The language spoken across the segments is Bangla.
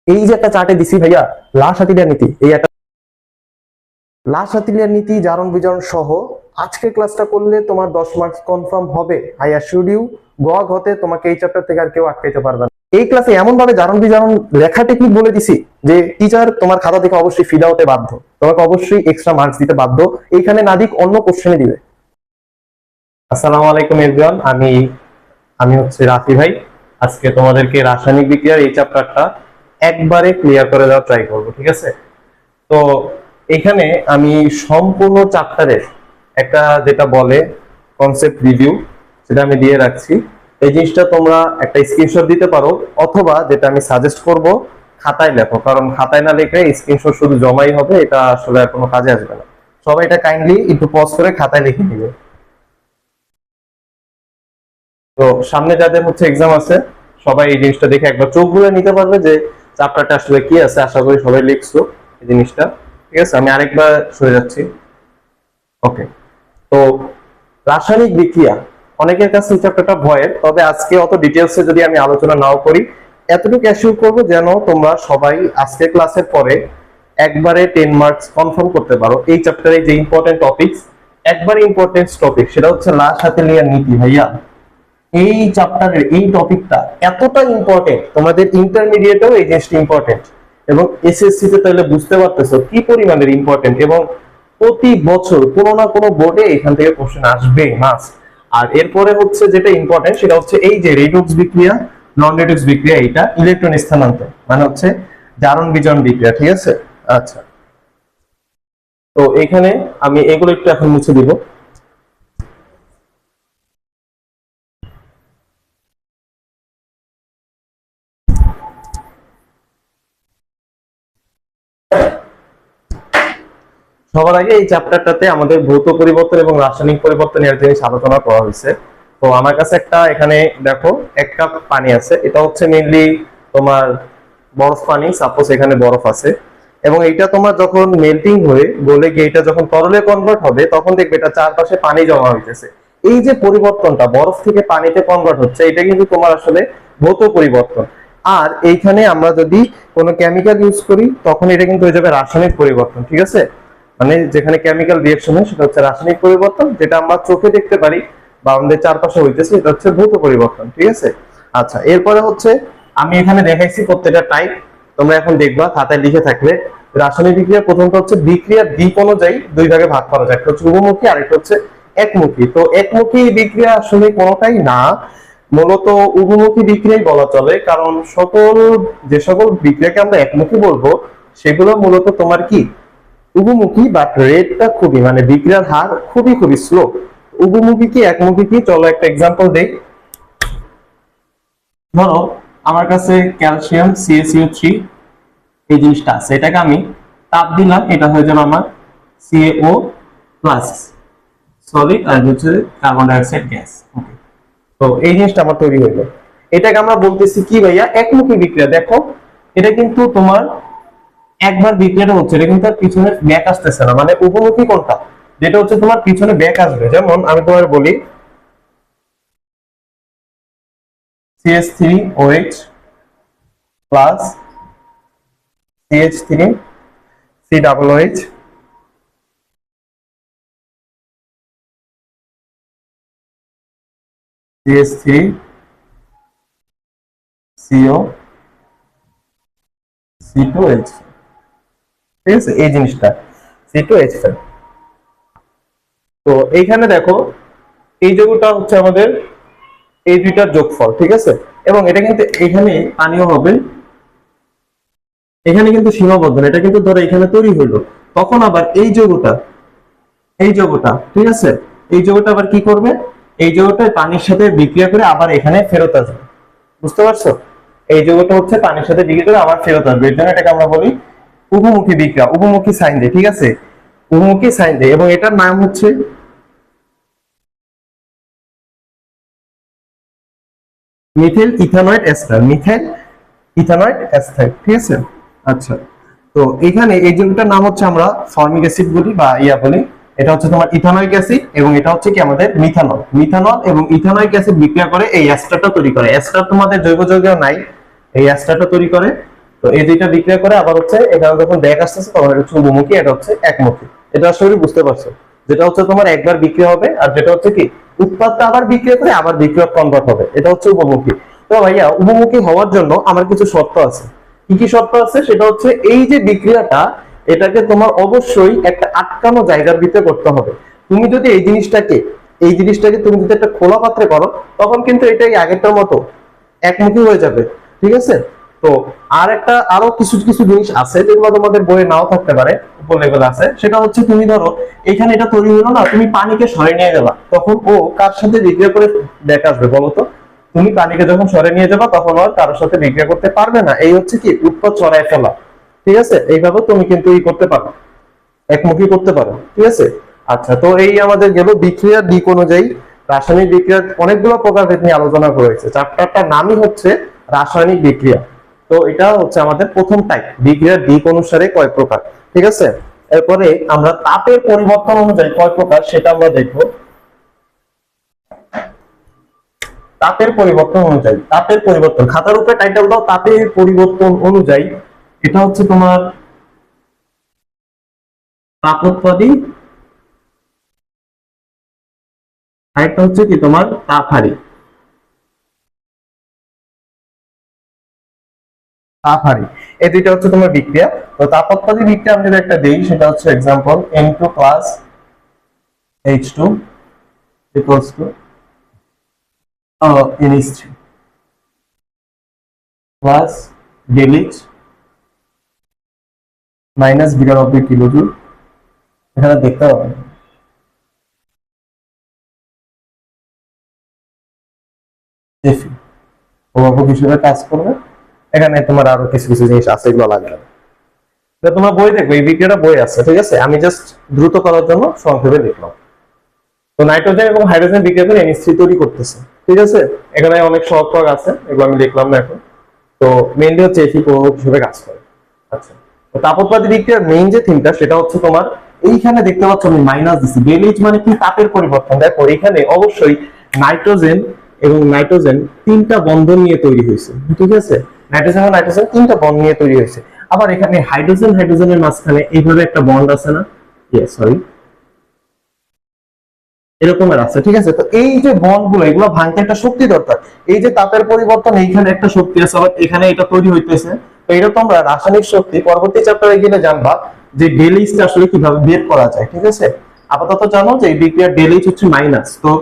এই যে একটা চার্টে দিছি ভাইয়া, লা-শাতিলিয়ার নীতি, এই একটা লা-শাতিলিয়ার নীতি, জারণ বিজারণ সহ আজকের ক্লাসটা করলে তোমার 10 মার্কস কনফার্ম হবে। আই অ্যাসিউর ইউ, গ ঘতে তোমাকে এই চ্যাপ্টার থেকে আর কেউ আটকাইতে পারবে না। এই ক্লাসে এমন ভাবে জারণ বিজারণ লেখা টেকনিক বলে দিছি যে টিচার তোমার খাতা থেকে অবশ্যই ফিদা হতে বাধ্য, তোমাকে অবশ্যই এক্সট্রা মার্কস দিতে বাধ্য, এইখানে না দিক অন্য কোশ্চেনে দিবে। আসসালামু আলাইকুম এভরিওয়ান, আমি আমি হচ্ছে রাফি ভাই। আজকে তোমাদেরকে রাসায়নিক বিক্রিয়ার এই চ্যাপ্টারটা একবারে ক্লিয়ার করে দেওয়ার ট্রাই করব, ঠিক আছে? তো এখানে আমি সম্পূর্ণ চ্যাপ্টারের একটা যেটা বলে কনসেপ্ট রিভিউ, সেটা আমি দিয়ে রাখছি। এই জিনিসটা তোমরা একটা স্ক্রিনশট দিতে পারো, অথবা যেটা আমি সাজেস্ট করব খাতায় লেখো, কারণ খাতায় না লিখে স্ক্রিনশট শুধু জমাই হবে, এটা আসলে আর কোনো কাজে আসবে না। সবাই এটা কাইন্ডলি একটু পজ করে খাতায় লিখে নিবে। তো সামনে যাদের হচ্ছে এক্সাম আছে, সবাই এই জিনিসটা দেখে একবার চোখ বুলে নিতে পারবে যে চ্যাপ্টারটা আসলে কি আছে। আশা করি সবাই লিখছো এই জিনিসটা, ঠিক আছে? আমি আরেকবার সরে যাচ্ছি। ওকে, তো রাসায়নিক বিক্রিয়া অনেকের কাছে এই চ্যাপ্টারটা ভয়ের, তবে আজকে অত ডিটেলসে যদি আমি আলোচনা নাও করি, এতটুকু অ্যাসিউর করবো যেন তোমরা সবাই আজকে ক্লাসের পরে একবারে 10 মার্কস কনফার্ম করতে পারো। এই চ্যাপ্টারে যে ইম্পর্টেন্ট টপিকস, একবারে ইম্পর্টেন্ট টপিক, সেটা হচ্ছে লা-শাতিলিয়ার নীতি। ভাইয়া, এই চ্যাপ্টারের এই টপিকটা এতটা ইম্পর্টেন্ট, তোমাদের ইন্টারমিডিয়েটেও এই জিনিসটা ইম্পর্টেন্ট, এবং এসএসসি তে তাহলে বুঝতে পারতেছো কি পরিমাণের ইম্পর্টেন্ট। এবং প্রতি বছর কোনো না কোনো বোর্ডে এখান থেকে কোশ্চেন আসবে মাস্ট। আর এরপরে হচ্ছে যেটা ইম্পর্টেন্ট, সেটা হচ্ছে এই যে রেডক্স বিক্রিয়া, নন রেডক্স বিক্রিয়া, এটা ইলেকট্রন স্থানান্তর, মানে হচ্ছে জারণ বিজারণ বিক্রিয়া, ঠিক আছে? আচ্ছা, তো এখানে আমি এগুলো একটু এখন মুছে দিব। সবার আগে এই চ্যাপ্টারটাতে আমাদের ভৌত পরিবর্তন এবং রাসায়নিক পরিবর্তনের জিনিস আলোচনা করা হয়েছে। তো আমার কাছে একটা, এখানে দেখো, 1 কাপ পানি আছে। এটা হচ্ছে মেইনলি তোমার বরফ পানি, সাপোজ এখানে বরফ আছে, এবং এটা তোমার যখন মেল্টিং হয়ে গলে গিয়ে এটা যখন তরলে কনভার্ট হবে, তখন দেখবে এটা চারপাশে পানি জমা হইতেছে। এই যে পরিবর্তনটা বরফ থেকে পানিতে কনভার্ট হচ্ছে, এটা কিন্তু তোমার আসলে ভৌত পরিবর্তন। আর এইখানে আমরা যদি কোনো কেমিক্যাল ইউজ করি, তখন এটা কিন্তু হয়ে যাবে রাসায়নিক পরিবর্তন, ঠিক আছে? মানে যেখানে কেমিক্যাল রিঅ্যাকশন হয় সেটা হচ্ছে রাসায়নিক পরিবর্তন, যেটা আমরা চোখে দেখতে পারি বা আমাদের চারপাশে হইতেছে, এটা হচ্ছে ভৌত পরিবর্তন, ঠিক আছে? আচ্ছা, এরপরে হচ্ছে আমি এখানে দেখাইছি প্রত্যেকটা টাইপ, তোমরা এখন দেখবা খাতায় লিখে থাকলে। রাসায়নিক বিক্রিয়া প্রথমটা হচ্ছে বিক্রিয়ার দিক অনুযায়ী দুই ভাগে ভাগ করা যায়, একটা হচ্ছে উভমুখী আর একটা হচ্ছে একমুখী। তো একমুখী বিক্রিয়া আসলে কোনোটাই না, মূলত উভমুখী বিক্রিয়াই বলা চলে, কারণ যে সকল বিক্রিয়াকে আমরা একমুখী বলবো সেগুলো মূলত তোমার কি উভমুখী, বাট রেটটা খুবই, মানে বিক্রিয়ার হার খুবই খুবই স্লো। উভমুখী কি একমুখী কি, চলো একটা এক্সাম্পল দেই। ধরো আমার কাছে ক্যালসিয়াম CaCO3 এই জিনিসটা আছে, এটাকে আমি তাপ দিলাম, এটা হয়ে যাবে আমার CaO প্লাস সলিড, আর হচ্ছে কার্বন ডাই অক্সাইড গ্যাস। ওকে, তো এই জিনিসটা আমার তৈরি হইলো। এটাকে আমরা বলতেছি কি ভাইয়া? একমুখী বিক্রিয়া। দেখো এটা কিন্তু তোমার একবার বিক্রিয়াটা হচ্ছে, এটা কিন্তু পিছনে ব্যাক আসতেছে না। মানে উপমুখী কোনটা, যেটা হচ্ছে তোমার পিছনে ব্যাক আসবে। যেমন আমি তোমার বলি CH3OH plus CH3COOH CH3CO C2H, ঠিক আছে? এই জিনিসটা C2H5। তো এইখানে দেখো এই যৌগটা হচ্ছে আমাদের এই দুইটার যোগফল, ঠিক আছে? এবং এটা কিন্তু এখানে পানিও হবে, এখানে কিন্তু সীমাবদ্ধ না, এটা কিন্তু ধরো এখানে তৈরি হইলো, তখন আবার এই যৌগটা, ঠিক আছে, এই যৌগটা আবার কি করবে? এই যৌগটা পানির সাথে বিক্রিয়া করে আবার এখানে ফেরত আসবে। বুঝতে পারছো? এই যৌগটা হচ্ছে পানির সাথে বিক্রিয়া করে আবার ফেরত আসবে, এর জন্য এটাকে আমরা বলি উভমুখী বিক্রিয়া, উভমুখী সাইন দেয়, ঠিক আছে? উভমুখী সাইন দেয়, এবং এটার নাম হচ্ছে methyl ethanoate ester, methyl ethanoate ester, ঠিক আছে? আচ্ছা, তো এখানে এই যৌগটার নাম হচ্ছে আমরা ফর্মিক অ্যাসিড বলি বা বলি। এটা হচ্ছে তোমার ইথানয়িক অ্যাসিড, এবং এটা হচ্ছে কি আমাদের মিথানল। মিথানল এবং ইথানয়িক অ্যাসিড বিক্রিয়া করে এই এস্টারটা তৈরি করে। এস্টার তোমাদের জৈব যৌগেও নাই, এই এস্টারটা তৈরি করে তো এই দুইটা বিক্রিয়া করে আবার হচ্ছে এখানে যখন ব্যাক আসতেছে তখন এটা হচ্ছে উভমুখী, এটা হচ্ছে একমুখী। এটা আসলে বুঝতে পারছো, যেটা হচ্ছে তোমার একবার বিক্রিয়া হবে আর যেটা হচ্ছে কি উৎপাদটা আবার বিক্রিয়া করে আবার বিক্রিয়া কনভার্ট হবে, এটা হচ্ছে উভমুখী। তো ভাইয়া উভমুখী হওয়ার জন্য আমার কিছু শর্ত আছে। কি কি শর্ত আছে? সেটা হচ্ছে এই যে বিক্রিয়াটা, এটাকে তোমার অবশ্যই একটা আটকানো জায়গার ভিতরে করতে হবে। তুমি যদি এই জিনিসটাকে তুমি যদি একটা খোলা পাত্রে করো, তখন কিন্তু এটাই আগেরটার মতো একমুখী হয়ে যাবে। ঠিক আছে? তো আরো কিছু কিছু জিনিস আছে যেগুলো তোমাদের বইয়ে নাও থাকতে পারে, উপর লেভেল আছে। সেটা হচ্ছে তুমি ধরো এখানে এটা তৈরি হলো না, তুমি পানিকে সরে নিয়ে গেলা, তখন ও কার সাথে বিক্রিয়া করে দেখা আসবে বলো তো? তুমি পানিকে যখন সরে নিয়ে যাবা তখন আর কারোর সাথে বিক্রিয়া করতে পারবে না। এই হচ্ছে কি উৎপাদ চড়ায় ফেলা। ঠিক আছে? এইভাবে তুমি কিন্তু করতে পারো, একমুখী করতে পারো। ঠিক আছে? আচ্ছা, তো এই আমাদের গেল বিক্রিয়ার দিক অনুযায়ী রাসায়নিক বিক্রিয়ার অনেকগুলো প্রকারভেদ নিয়ে আলোচনা করেছে। চ্যাপ্টারটার নামই হচ্ছে রাসায়নিক বিক্রিয়া। তো এটা হচ্ছে আমাদের প্রথম টাইপ, বিক্রিয়ার দিক অনুসারে কয় প্রকার। ঠিক আছে? এরপরে আমরা তাপের পরিবর্তন অনুযায়ী কয় প্রকার সেটা আমরা দেখব। তাপের পরিবর্তন অনুযায়ী, তাপের পরিবর্তন খাতার উপরে টাইটেল দাও তাপের পরিবর্তন অনুযায়ী। এটা হচ্ছে তোমার তাপোৎপাদী, আরেকটা হচ্ছে কি তোমার তাপহারী। তাপহারী, এই দুইটা হচ্ছে তোমার বিক্রিয়া। তো তাপোৎপাদী বিক্রিয়া আমি যদি একটা দেই, সেটা হচ্ছে example N2 plus H2 equals to NH3 plus Dalic minus 92 kilojoule. এখানে দেখতে হবে Fe প্রভাবক হিসেবে কাজ করবে। এখানে তোমার আরো কিছু কিছু জিনিস আছে, এগুলো লাগবে। তোমার বই দেখবে, এই বিক্রিয়াটা বই আছে। ঠিক আছে? আমি জাস্ট দ্রুত করার জন্য সংক্ষেপে লিখলাম। তো নাইট্রোজেন এবং হাইড্রোজেন বিক্রিয়া করে NH3 তৈরি করতেছে। ঠিক আছে? এখানে অনেক সহজ প্রয়োগ আছে, এগুলো আমি লিখলাম না এখন। তো মেইনলি হচ্ছে Fe প্রভাবক হিসেবে কাজ করে। আচ্ছা, তো তাপোৎপাদী বিক্রিয়ার মেইন যে থিমটা সেটা হচ্ছে তোমার এইখানে দেখতে পাচ্ছ আমি মাইনাস দিছি। ডেলিচ মানে কি? তাপের পরিবর্তন। দেখো এখানে অবশ্যই নাইট্রোজেন এবং নাইট্রোজেন তিনটা বন্ধন নিয়ে তৈরি হয়েছে। ঠিক আছে? নাইট্রোজেন এবং নাইট্রোজেন তিনটা বন্ধন নিয়ে তৈরি হয়েছে। আবার এখানে হাইড্রোজেনের মাঝখানে এইভাবে একটা বন্ড আছে না? সরি, এরকমের আছে। ঠিক আছে? তো এই যে বন্ড গুলো, এগুলো ভাঙতে একটা শক্তি দরকার। এই যে তাপের পরিবর্তন, এইখানে একটা শক্তি আছে, আবার এখানে এটা তৈরি হইতেছে। তো এটা তোমরা রাসায়নিক শক্তি পরবর্তী চ্যাপ্টারে গেলে জানবা যে ডেলিচটা আসলে কিভাবে বের করা যায়। ঠিক আছে? আপাতত জানো যে এই বিক্রিয়ার ডেলিচ হচ্ছে মাইনাস। তো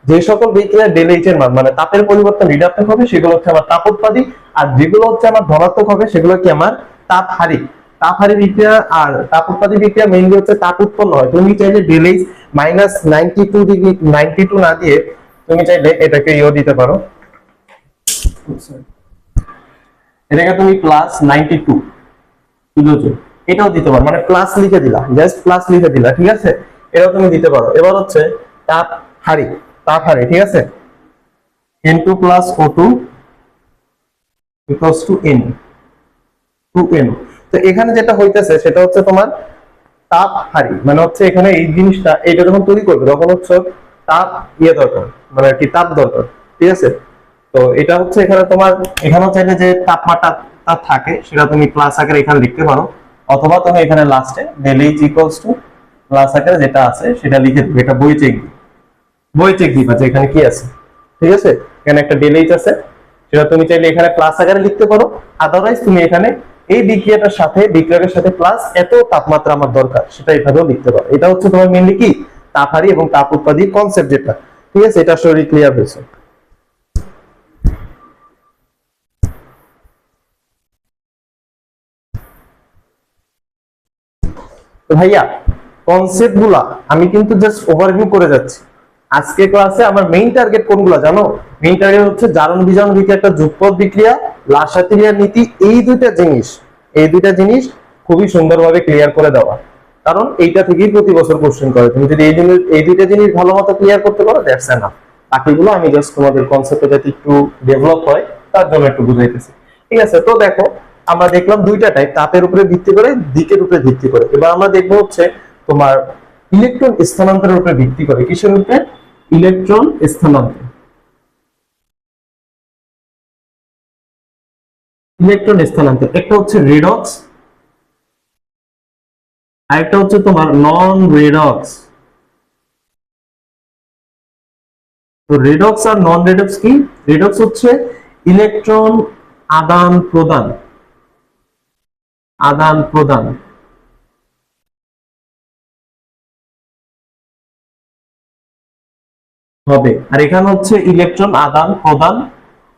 যে সকল বিক্রিয়ার ডেলিচ এর মান মানে তাপের পরিবর্তন ঋণাত্মক হবে সেগুলো হচ্ছে আমার তাপোৎপাদী, আর যেগুলো হচ্ছে আমার ধনাত্মক হবে সেগুলো কি আমার তাপহারী। তাপহারী বিক্রিয়া আর তাপোৎপাদী বিক্রিয়া মেইনলি হচ্ছে তাপ উৎপন্ন হয়। তুমি চাইলে ডেলিচ মাইনাস 92 ডিগ্রি 92 না দিয়ে তুমি চাইলে এটাকে দিতে পারো, এটাকে তুমি প্লাস 92 কিলোজুল এটাও দিতে পারো, মানে প্লাস লিখে দিলা, জাস্ট প্লাস লিখে দিলা। ঠিক আছে? এটাও তুমি দিতে পারো। এবার হচ্ছে তাপহারী। ঠিক আছে? N2 plus O2 equals to N 2N। তো এখানে যেটা হইতেছে সেটা হচ্ছে তোমার তাপহারী, মানে হচ্ছে এখানে এই জিনিসটা এটা যখন তৈরি করবে তখন হচ্ছে তাপ দরকার, মানে কি তাপ দরকার। ঠিক আছে? তো এটা হচ্ছে এখানে তোমার এখানেও চাইলে যে তাপমাত্রা থাকে সেটা তুমি প্লাস আকারে এখানে লিখতে পারো, অথবা তুমি এখানে লাস্টে ডেলিচ ইকুয়ালস টু প্লাস আকারে যেটা আছে সেটা লিখে দিবে। এটা বই চেক দিবা যে এখানে কি আছে। ঠিক আছে? এখানে একটা ডেলিচ আছে, সেটা তুমি চাইলে এখানে প্লাস আকারে লিখতে পারো। আদারওয়াইজ তুমি এখানে এই বিক্রিয়াটার সাথে প্লাস এত তাপমাত্রা আমার দরকার সেটা এভাবেও লিখতে পারো। এটা হচ্ছে তোমার মেইনলি কি তাপহারী এবং তাপ উৎপাদী কনসেপ্ট যেটা। ঠিক আছে? এটা শরীর ক্লিয়ার হয়েছে। তো ভাইয়া কনসেপ্ট গুলা আমি কিন্তু জাস্ট ওভারভিউ করে যাচ্ছি। আজকে ক্লাসে আমার মেইন টার্গেট কোনগুলো জানো? মেইন টার্গেট হচ্ছে জারণ বিজারণ বিক্রিয়া, একটা যুগপৎ বিক্রিয়া, লাসাতিরিয়ার নীতি। এই দুইটা জিনিস খুবই সুন্দরভাবে ক্লিয়ার করে দেওয়া, কারণ এইটা থেকেই প্রতি বছর কোশ্চেন করে। তুমি যদি এই দুইটা জিনিস ভালো মতো ক্লিয়ার করতে পারো, দ্যাটস এনাফ। বাকিগুলো আমি জাস্ট তোমাদের কনসেপ্টে যাতে একটু ডেভেলপ হয় তার জন্য একটু বুঝাইতেছি। ঠিক আছে? তো দেখো আমরা দেখলাম দুইটা টাইপ, তাপের উপরে ভিত্তি করে, দিকের উপরে ভিত্তি করে। এবার আমরা দেখবো হচ্ছে তোমার ইলেকট্রন স্থানান্তরের উপরে ভিত্তি করে। কিসের উপরে? ইলেকট্রন স্থানান্তর। ইলেকট্রন স্থানান্তর, একটা হচ্ছে রিডক্স, আরেকটা হচ্ছে তোমার নন রিডক্স। তো রিডক্স আর নন রিডক্স কি? রিডক্স হচ্ছে ইলেকট্রন আদান প্রদান, আদান প্রদান হবে, আর এখানে হচ্ছে ইলেকট্রন আদান প্রদান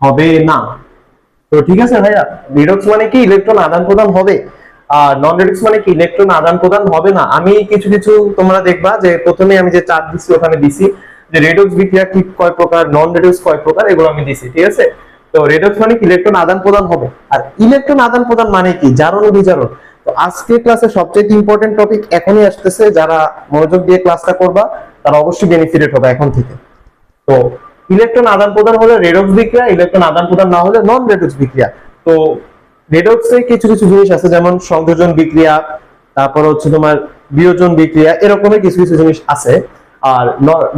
হবে না। তো ঠিক আছে ভাইয়া, রিডক্স মানে কি ইলেকট্রন আদান প্রদান হবে, আর নন রিডক্স মানে কি ইলেকট্রন আদান প্রদান হবে না। আমি কিছু কিছু তোমরা দেখবা যে প্রথমে আমি যে চার্ট দিছি ওখানে দিছি যে রেডক্স বিক্রিয়া কি কয় প্রকার, নন রেডক্স কয় প্রকার, এগুলো আমি দিছি, ঠিক আছে। তো রেডক্স মানে কি ইলেকট্রন আদান প্রদান হবে, আর ইলেকট্রন আদান প্রদান মানে কি জারণ বিজারণ। তো আজকে ক্লাসে সবচেয়ে ইম্পর্টেন্ট টপিক এখনই আসতেছে, যারা মনোযোগ দিয়ে ক্লাসটা করবা তারা অবশ্যই বেনিফিটেড হবে এখন থেকে। তো ইলেকট্রন আদান প্রদান হলে রেডক্স বিক্রিয়া, ইলেকট্রন আদান প্রদান না হলে নন রেডক্স বিক্রিয়া। তো রেডক্সে কিছু কিছু জিনিস আছে, যেমন সংযোজন বিক্রিয়া, তারপর হচ্ছে তোমার বিয়োজন বিক্রিয়া, এরকমের কিছু কিছু জিনিস আছে। আর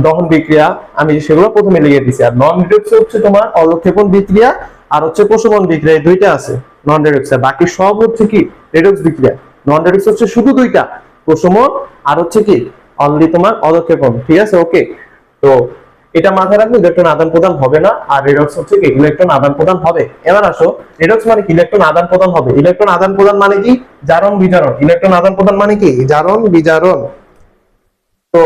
দহন বিক্রিয়া আমি সেগুলো প্রথমে লিখে দিছি। আর নন রেডক্স হচ্ছে তোমার অলক্ষেপণ বিক্রিয়া আর হচ্ছে প্রশমন বিক্রিয়া, দুইটা আছে নন রেডক্সে, বাকি সব হচ্ছে কি রেডক্স বিক্রিয়া। নন রেডক্স হচ্ছে শুধু দুইটা, প্রশমন আর হচ্ছে কি অনলি তোমার অলক্ষেপণ, ঠিক আছে। ওকে, তো এটা মাথায় রাখলে ইলেকট্রন আদান প্রদান হবে না, আর রেডক্স হচ্ছে কি ইলেকট্রন আদান প্রদান হবে। এবার আসো, রেডক্স মানে কি ইলেকট্রন আদান প্রদান হবে, ইলেকট্রন আদান প্রদান মানে কি জারণ বিজারণ, ইলেকট্রন আদান প্রদান মানে কি জারণ বিজারণ। তো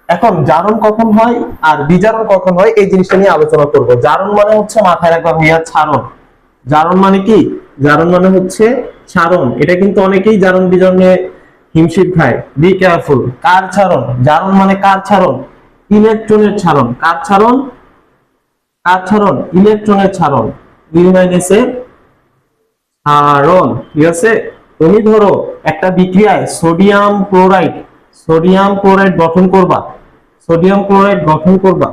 এখন জারণ কখন হয় আর বিজারণ কখন হয় এই জিনিসটা নিয়ে আলোচনা করব। জারণ মানে হচ্ছে মাথায় রাখবা ভাইয়া ছাড়ন, জারণ মানে কি, জারণ মানে হচ্ছে ছাড়ন। এটা কিন্তু অনেকেই জারণ বিজারণে হিমশিম খায়, বি কেয়ারফুল। কার ছাড়ন? জারণ মানে কার ছাড়ন? ইলেকট্রনের ছাড়ন। কার ছাড়ন? কার ছাড়ন? ইলেকট্রনের ছাড়ন, দুই মাইনাসে ছাড়ন, ঠিক আছে। তুমি ধরো একটা বিক্রিয়ায় সোডিয়াম ক্লোরাইড, সোডিয়াম ক্লোরাইড গঠন করবা, সোডিয়াম ক্লোরাইড গঠন করবা।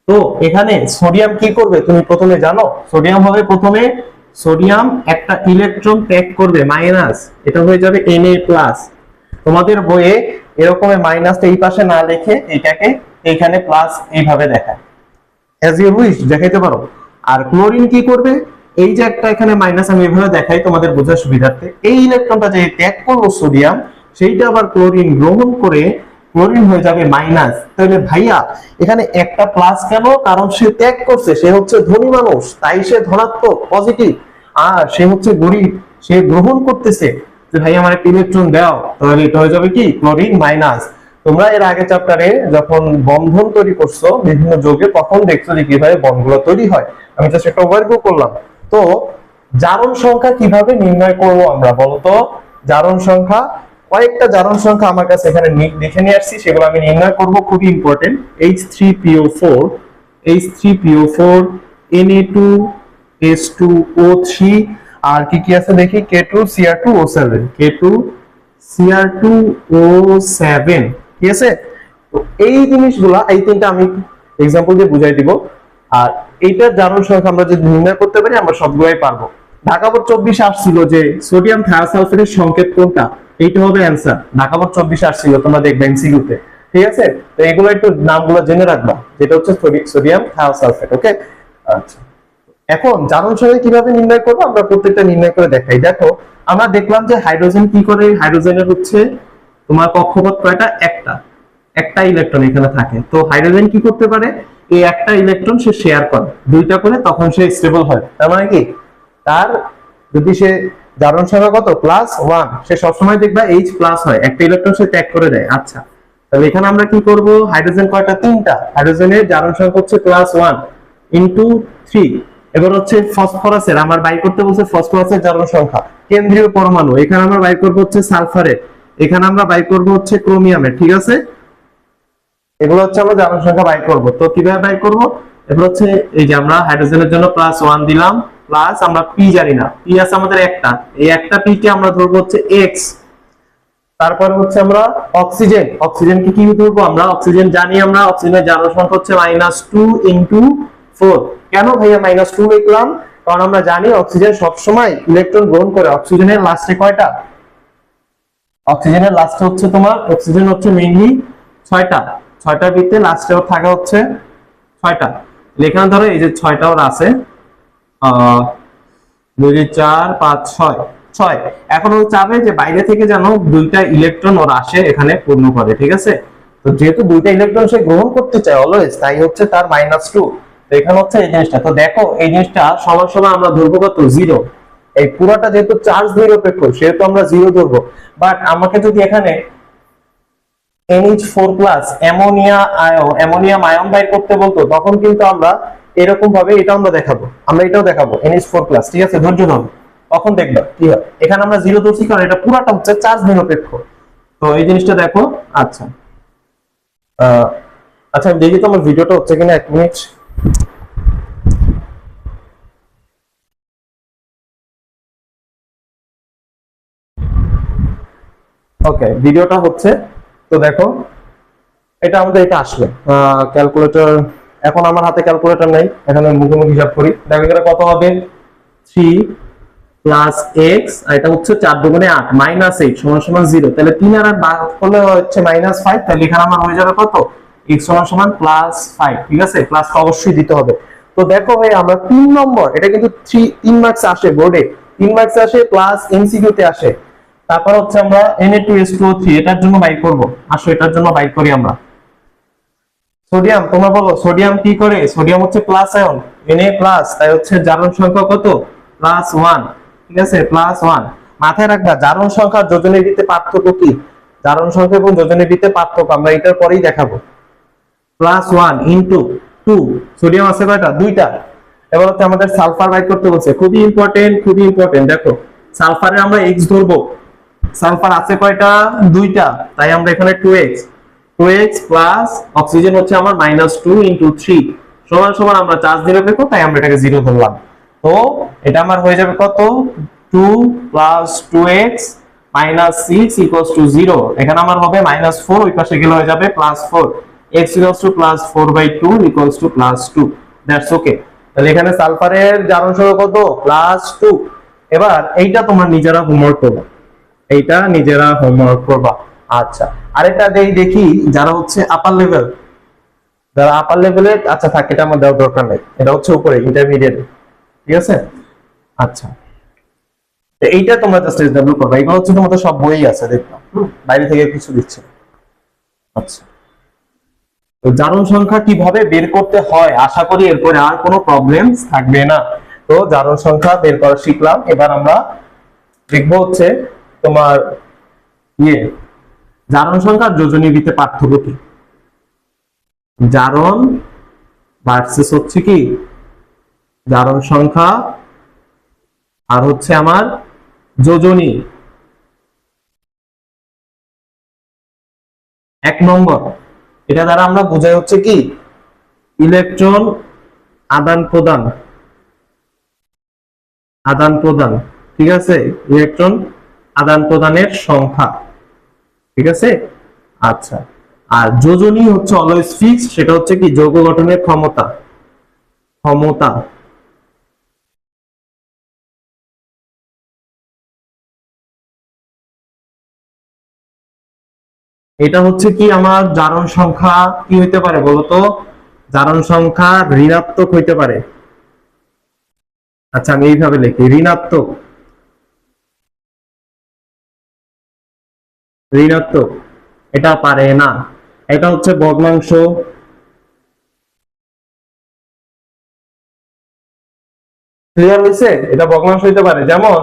তো এখানে সোডিয়াম কি করবে তুমি প্রথমে জানো? সোডিয়াম হবে প্রথমে, সোডিয়াম একটা ইলেকট্রন ত্যাগ করবে মাইনাস, এটা হয়ে যাবে Na+। তোমাদের বইয়ে এরকম মাইনাসটা এই পাশে না লিখে এটাকে এইখানে প্লাস এইভাবে দেখায়, অ্যাজ ইউ উইশ দেখাইতে পারো। আর ক্লোরিন কি করবে? এই যে একটা এখানে মাইনাস আমি এভাবে দেখাই তোমাদের বোঝার সুবিধার্থে, এই ইলেকট্রনটা যে ত্যাগ করলো সোডিয়াম, সেইটা আবার ক্লোরিন গ্রহণ করে ক্লোরিন হয়ে যাবে মাইনাস। তাহলে ভাইয়া এখানে একটা প্লাস কেন? কারণ সে ত্যাগ করছে, সে হচ্ছে ধনী মানুষ, তাই সে ধনাত্মক পজিটিভ। আর সে হচ্ছে গরিব, সে গ্রহণ করতেছে যে ভাই আমার একটা ইলেকট্রন দাও, তাহলে এটা হয়ে যাবে কি ক্লোরিন মাইনাস। তোমরা এর আগে চ্যাপ্টারে যখন বন্ধন তৈরি করছো বিভিন্ন যৌগে, তখন দেখছো যে কিভাবে বন্ডগুলো তৈরি হয়, আমি জাস্ট একটা ওভারভিউ করলাম। তো জারণ সংখ্যা কিভাবে নির্ণয় করব আমরা বলতো? জারণ সংখ্যা, কয়েকটা জারণ সংখ্যা আমার কাছে এখানে লিখে নিয়ে আসছি, সেগুলো আমি নির্ণয় করব, খুবই ইম্পর্টেন্ট। H3PO4, H3PO4, Na2S2O3, আর কি কি আছে দেখি, K2Cr2O7, K2Cr2O7, ঠিক আছে। তো এই জিনিসগুলা, এই তিনটা আমি এক্সাম্পল দিয়ে বুঝাই দিব। আর এইটার জারণ সংখ্যা আমরা যদি নির্ণয় করতে পারি আমরা সবগুলাই পারবো। ঢাকা বোর্ড 24 আসছিল যে সোডিয়াম থায়োসালফেটের সংকেত কোনটা, এইটা হবে অ্যান্সার। ঢাকা বোর্ড 24 আসছিল, তোমরা দেখবে এমসিকিউতে, ঠিক আছে। তো এগুলো একটু নামগুলো জেনে রাখবা, যেটা হচ্ছে সোডিয়াম থায়োসালফেট। ওকে, আচ্ছা। এখন জারণ সংখ্যা কিভাবে নির্ণয় করবো আমরা প্রত্যেকটা নির্ণয় করে দেখাই। দেখো, আমরা দেখলাম যে হাইড্রোজেন কি করে, হাইড্রোজেনের হচ্ছে তোমার কক্ষপথ কয়টা? একটা, একটা ইলেকট্রন এখানে থাকে। তো হাইড্রোজেন কি করতে পারে? এই একটা ইলেকট্রন সে শেয়ার করে, দুইটা করে, তখন সে স্টেবল হয়। তার মানে কি, তার যদি সে জারণ সংখ্যা কত +1, সে সবসময় দেখবা H+ হয়, একটা ইলেকট্রন সে ত্যাগ করে দেয়। আচ্ছা, তাহলে এখানে আমরা কি করব? হাইড্রোজেন কয়টা? তিনটা, হাইড্রোজেনের জারণ সংখ্যা হচ্ছে +1 * 3। এবার হচ্ছে ফসফরাসের, আমার বাই করতে বলছে ফসফরাসের জারণ সংখ্যা, কেন্দ্রীয় পরমাণু, এখানে আমরা বাই করব হচ্ছে সালফারের, এখানে আমরা বাই করব হচ্ছে ক্রোমিয়ামের, ঠিক আছে। এগুলো হচ্ছে আমরা জারণ সংখ্যা বাই করব। তো কিভাবে বাই করব? এবার হচ্ছে এই যে আমরা হাইড্রোজেনের জন্য +1 দিলাম, প্লাস আমরা পি জানি না, পি আছে আমাদের একটা, এই একটা পি কে আমরা ধরবো হচ্ছে এক্স। তারপর হচ্ছে আমরা অক্সিজেন, অক্সিজেন কি ধরবো? আমরা অক্সিজেন জানি, আমরা অক্সিজেনের জারণ সংখ্যা হচ্ছে -2 * 4। কেন ভাইয়া -2 লিখলাম? কারণ আমরা জানি অক্সিজেন সবসময় ইলেকট্রন গ্রহণ করে। অক্সিজেনের লাস্টে কয়টা? অক্সিজেনের লাস্টে হচ্ছে তোমার, অক্সিজেন হচ্ছে মেইনলি 6টা, 6টার ভিতরে লাস্টেও থাকে হচ্ছে 6টা। এখানে ধরো এই যে 6টা ওর আছে, 2 4 5 6 6। এখন ও চাবে যে বাইরে থেকে যেন দুইটা ইলেকট্রন ওর আসে এখানে পূর্ণ করে, ঠিক আছে? তো যেহেতু দুইটা ইলেকট্রন সে গ্রহণ করতে চায় অলওয়েজ, তাই হচ্ছে তার -2। তো এখানে হচ্ছে এই জিনিসটা, তো দেখো এই জিনিসটা সমান সমান আমরা ধরবো কত, 0। এই পুরোটা যেহেতু চার্জ নিরপেক্ষ সেহেতু আমরা 0 ধরবো। বাট আমাকে যদি এখানে NH4+ অ্যামোনিয়াম আয়ন বাইর করতে বলতো, তখন কিন্তু আমরা এরকম ভাবে এটা আমরা দেখাবো, আমরা এটাও দেখাবো NH4+, ঠিক আছে? ধৈর্য ধরো, তখন দেখবা কি হয়। এখানে আমরা 0 ধরছি কারণ এটা পুরাটা হচ্ছে চার্জ নিরপেক্ষ। তো এই জিনিসটা দেখো। আচ্ছা আচ্ছা আমি দেখি তো আমার ভিডিওটা হচ্ছে কিনা, 1 মিনিট। ওকে, ভিডিওটা হচ্ছে। তো দেখো এটা আমাদের এটা আসবে ক্যালকুলেটর। এখন আমার হাতে ক্যালকুলেটর নেই, এখানে মুখোমুখি হিসাব করি। দেখো এটা কত হবে, 3 + x, আর এটা হচ্ছে 4 দুগুণে 8 -8 সমান সমান 0। তাহলে 3 আর 8 ভাগ করলে হচ্ছে -5। তাহলে এখানে আমার হয়ে যাবে কত, x সমান সমান +5, ঠিক আছে? প্লাসটা অবশ্যই দিতে হবে। তো দেখো ভাই আমরা 3 নম্বর, এটা কিন্তু 3 মার্কস আসে বোর্ডে, 3 মার্কস আসে প্লাস এমসিকিউ তে আসে। তারপর হচ্ছে আমরা Na2SO3 এটার জন্য বাই করব। আসো এটার জন্য বাই করি আমরা। সোডিয়াম, তোমরা বলো সোডিয়াম কি করে? সোডিয়াম হচ্ছে প্লাস আয়ন, Na+, তাই হচ্ছে জারণ সংখ্যা কত, +1, ঠিক আছে? +1। মাথায় রাখবা জারণ সংখ্যা যোজনের ভিত্তিতে পার্থক্য কি, জারণ সংখ্যা এবং যোজনের ভিত্তিতে পার্থক্য আমরা এটার পরেই দেখাবো। +1 * 2, সোডিয়াম আছে কয়টা, 2টা। এবার হচ্ছে আমাদের সালফার বাইর করতে বলছে, খুবই ইম্পর্টেন্ট, খুবই ইম্পর্টেন্ট। দেখো সালফারে আমরা x ধরবো, সালফার আছে কয়টা, 2টা, তাই আমরা এখানে 2x, 2x প্লাস অক্সিজেন হচ্ছে আমার -2 * 3 সমান সমান আমরা চার্জ নিরপেক্ষ, তাই আমরা এটাকে 0 ধরলাম। তো এটা আমার হয়ে যাবে কত, 2 + 2x - 6 = 0। এখানে আমার হবে -4, ওই পাশে গেলে হয়ে যাবে +4, x = +4/2 = +2। That's okay. তাহলে এখানে সালফারের জারণ সংখ্যা কত, +2। এবার এইটা তোমরা নিজেরা হোমওয়ার্ক করবে, এইটা নিজেরা হোমওয়ার্ক করবা। আচ্ছা আরেকটা দেখি যারা হচ্ছে আপার লেভেল, যারা আপার লেভেলে, আচ্ছা থাক এটা আমার দেওয়ার দরকার নেই, এটা হচ্ছে উপরে ইন্টারমিডিয়েট, ঠিক আছে? আচ্ছা তো এইটা তোমরা জাস্ট এসডব্লিউ করবা, এগুলো হচ্ছে তোমাদের সব বইই আছে, দেখবা বাইরে থেকে কিছু দিচ্ছে। আচ্ছা তো জারণ সংখ্যা কিভাবে বের করতে হয়, আশা করি এরপরে আর কোনো প্রবলেম থাকবে না। তো জারণ সংখ্যা বের করা শিখলাম। এবার আমরা দেখবো হচ্ছে তোমার জারণ সংখ্যা যোজনী ভিত্তিতে পার্থক্য কি, জারণ ভার্সেস হচ্ছে কি জারণ সংখ্যা আর হচ্ছে আমার যোজনী। 1 নম্বর, এটা দ্বারা আমরা বোঝাই হচ্ছে কি ইলেকট্রন আদান প্রদান, আদান প্রদান, ঠিক আছে? ইলেকট্রন আদান প্রদানের সংখ্যা, ঠিক আছে? আচ্ছা আর যোজনী হচ্ছে অলওয়েজ ফিক্সড, সেটা হচ্ছে কি যৌগ গঠনের ক্ষমতা, ক্ষমতা। এটা হচ্ছে কি আমার জারণ সংখ্যা কি হইতে পারে বলতো, জারণ সংখ্যা ঋণাত্মক হইতে পারে। আচ্ছা আমি এইভাবে লিখি, ঋণাত্মক, ঋণাত্মক এটা পারে না। এটা হচ্ছে ভগ্নাংশ, ক্লিয়ার হয়েছে? এটা ভগ্নাংশ হইতে পারে। যেমন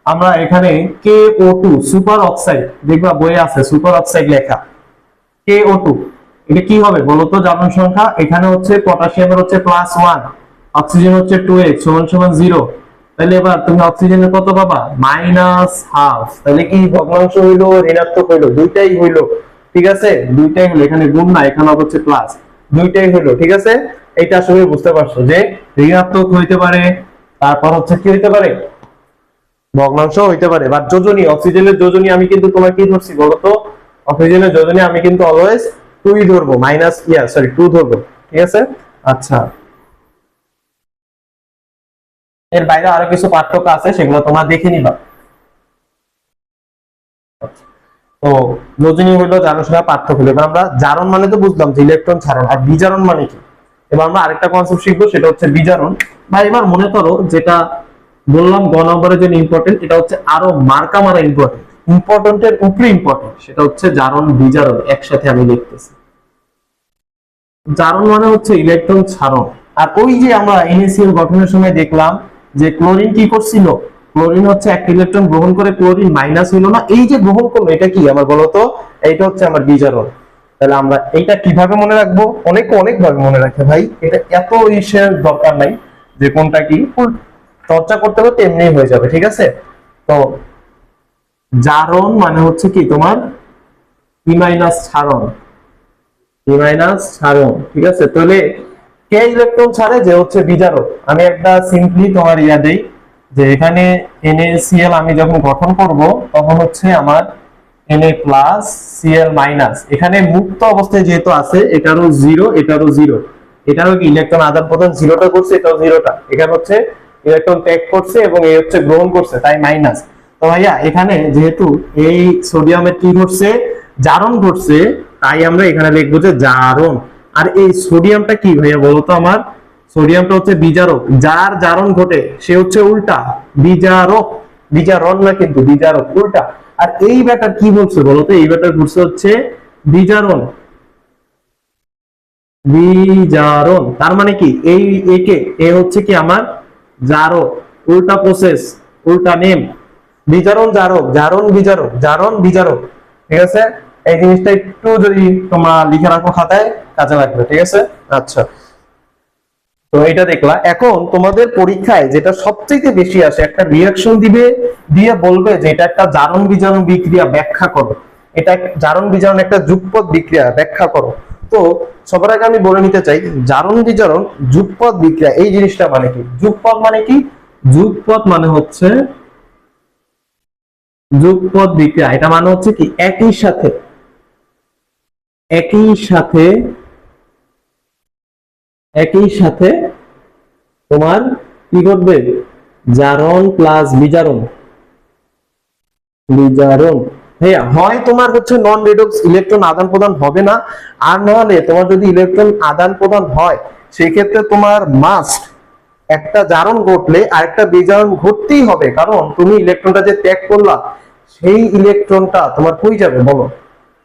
আমরা এখানে KO2 সুপার অক্সাইড, দেখবা বইয়ে আছে সুপার অক্সাইড লেখা, KO2 এটা কি হবে বলতো জারণ সংখ্যা, এখানে হচ্ছে পটাশিয়ামের হচ্ছে +1, অক্সিজেন হচ্ছে 2x সমান 0। তাহলে এবার তুমি অক্সিজেনের কত পাবা, -½ তাহলে কি ভগ্নাংশ হইলো ঋণাত্মক হইলো, দুইটাই হইলো, ঠিক আছে? দুইটাই হলো, এখানে গুণ না, এখানে হচ্ছে প্লাস, দুইটাই হলো, ঠিক আছে? এইটা আসলে বুঝতে পারছো যে ঋণাত্মক হইতে পারে, তারপর হচ্ছে কি হইতে পারে, ভগ্নাংশ হইতে পারে। বা যোজনী, অক্সিজেনের যোজনী আমি কিন্তু তোমার কি ধরছি বলতো, অক্সিজেনের যোজনী আমি কিন্তু অলওয়েজ 2 ধরবো, -2 ধরবো, ঠিক আছে? আচ্ছা এর বাইরে আরো কিছু পার্থক্য আছে, সেগুলো তোমরা দেখে নিবা। তো যোজনী হলো জারণ সংখ্যা, পার্থক্য হলো। এবার আমরা জারণ মানে তো বুঝলাম যে ইলেকট্রন ছাড়ন, আর বিজারণ মানে কি। এবার আমরা আরেকটা কনসেপ্ট শিখবো, সেটা হচ্ছে বিজারণ। বা এবার মনে করো যেটা বললাম গ নম্বরের জন্য ইম্পর্টেন্ট, এটা হচ্ছে আরো মার্কা মারা ইম্পর্টেন্ট, ইম্পর্টেন্টের উপরে ইম্পর্টেন্ট, সেটা হচ্ছে জারণ বিজারণ একসাথে আমি লিখতেছি। জারণ মানে হচ্ছে ইলেকট্রন ছাড়ন। আর ওই যে আমরা NaCl গঠনের সময় দেখলাম যে ক্লোরিন কি করছিল, ক্লোরিন হচ্ছে একটা ইলেকট্রন গ্রহণ করে ক্লোরিন মাইনাস হইলো না, এই যে গ্রহণ করলো এটা কি আমার বলতো, এইটা হচ্ছে আমার বিজারণ। তাহলে আমরা এইটা কিভাবে মনে রাখবো, অনেক অনেক ভাবে মনে রাখে ভাই, এটা এত ইসের দরকার নাই যে কোনটা কি, চর্চা করতে করতে এমনি হয়ে যাবে, ঠিক আছে। তো জারণ মানে হচ্ছে কি তোমার ই মাইনাস ছাড়ন, ই মাইনাস ছাড়ন, ঠিক আছে। তাহলে কে ইলেকট্রন ছাড়ে, যে হচ্ছে বিজারক। আমি একটা সিম্পলি তোমার ইয়া দেই যে এখানে NaCl আমি যখন গঠন করব তখন হচ্ছে আমার Na+Cl-, এখানে মুক্ত অবস্থায় যেহেতু আছে এটারও জিরো এটারও জিরো, এটারও কি ইলেকট্রন আদান প্রদান জিরোটা করছে, এটাও জিরোটা, এখানে হচ্ছে ইলেকট্রন ত্যাগ করছে এবং এই হচ্ছে গ্রহণ করছে, তাই মাইনাস। তো ভাইয়া এখানে যেহেতু এই সোডিয়ামের কি ঘটছে, জারণ ঘটছে, তাই আমরা এখানে লিখবো যে জারণ। আর এই সোডিয়ামটা কি ভাইয়া বলতো, আমার সোডিয়ামটা হচ্ছে বিজারক, যার জারণ ঘটে সে হচ্ছে উল্টা বিজারক, বিজারণ না কিন্তু বিজারক উল্টা। আর এই ব্যাটার কি বলছে বলতো, এই ব্যাটার ঘটছে হচ্ছে বিজারণ, বিজারণ। তার মানে কি এই একে এ হচ্ছে কি আমার জারক, উল্টা প্রসেস, উল্টা নেম, বিজারণ জারক, জারণ বিজারক, জারণ বিজারক, ঠিক আছে। এই জিনিসটা একটু যদি তোমরা লিখে রাখো খাতায় কাজে লাগবে, ঠিক আছে। আচ্ছা, তো এটা দেখলা। এখন তোমাদের পরীক্ষায় যেটা সবচেয়ে বেশি আসে, একটা রিঅ্যাকশন দিবে, দিয়ে বলবে যে এটা একটা জারণ বিজারণ বিক্রিয়া ব্যাখ্যা করো, এটা জারণ বিজারণ একটা যুগপৎ বিক্রিয়া ব্যাখ্যা করো। তো সবার আগে আমি বলে নিতে চাই জারণ বিজারণ যুগপৎ বিক্রিয়া এই জিনিসটা মানে কি, যুগপৎ মানে কি, যুগপৎ মানে হচ্ছে যুগপৎ বিক্রিয়া, এটা মানে হচ্ছে কি একই সাথে, একই সাথে, একই সাথে তোমার কি ঘটবে, জারণ প্লাস বিজারণ, বিজারণ। হ্যাঁ, হয় তোমার হচ্ছে নন রেডক্স ইলেকট্রন আদান প্রদান হবে না, আর নাহলে তোমার যদি ইলেকট্রন আদান প্রদান হয় সেই ক্ষেত্রে তোমার মাস্ট একটা জারণ ঘটলে আরেকটা বিজারণ ঘটতেই হবে, কারণ তুমি ইলেকট্রনটা যে ত্যাগ করলা সেই ইলেকট্রনটা তোমার কই যাবে বলো,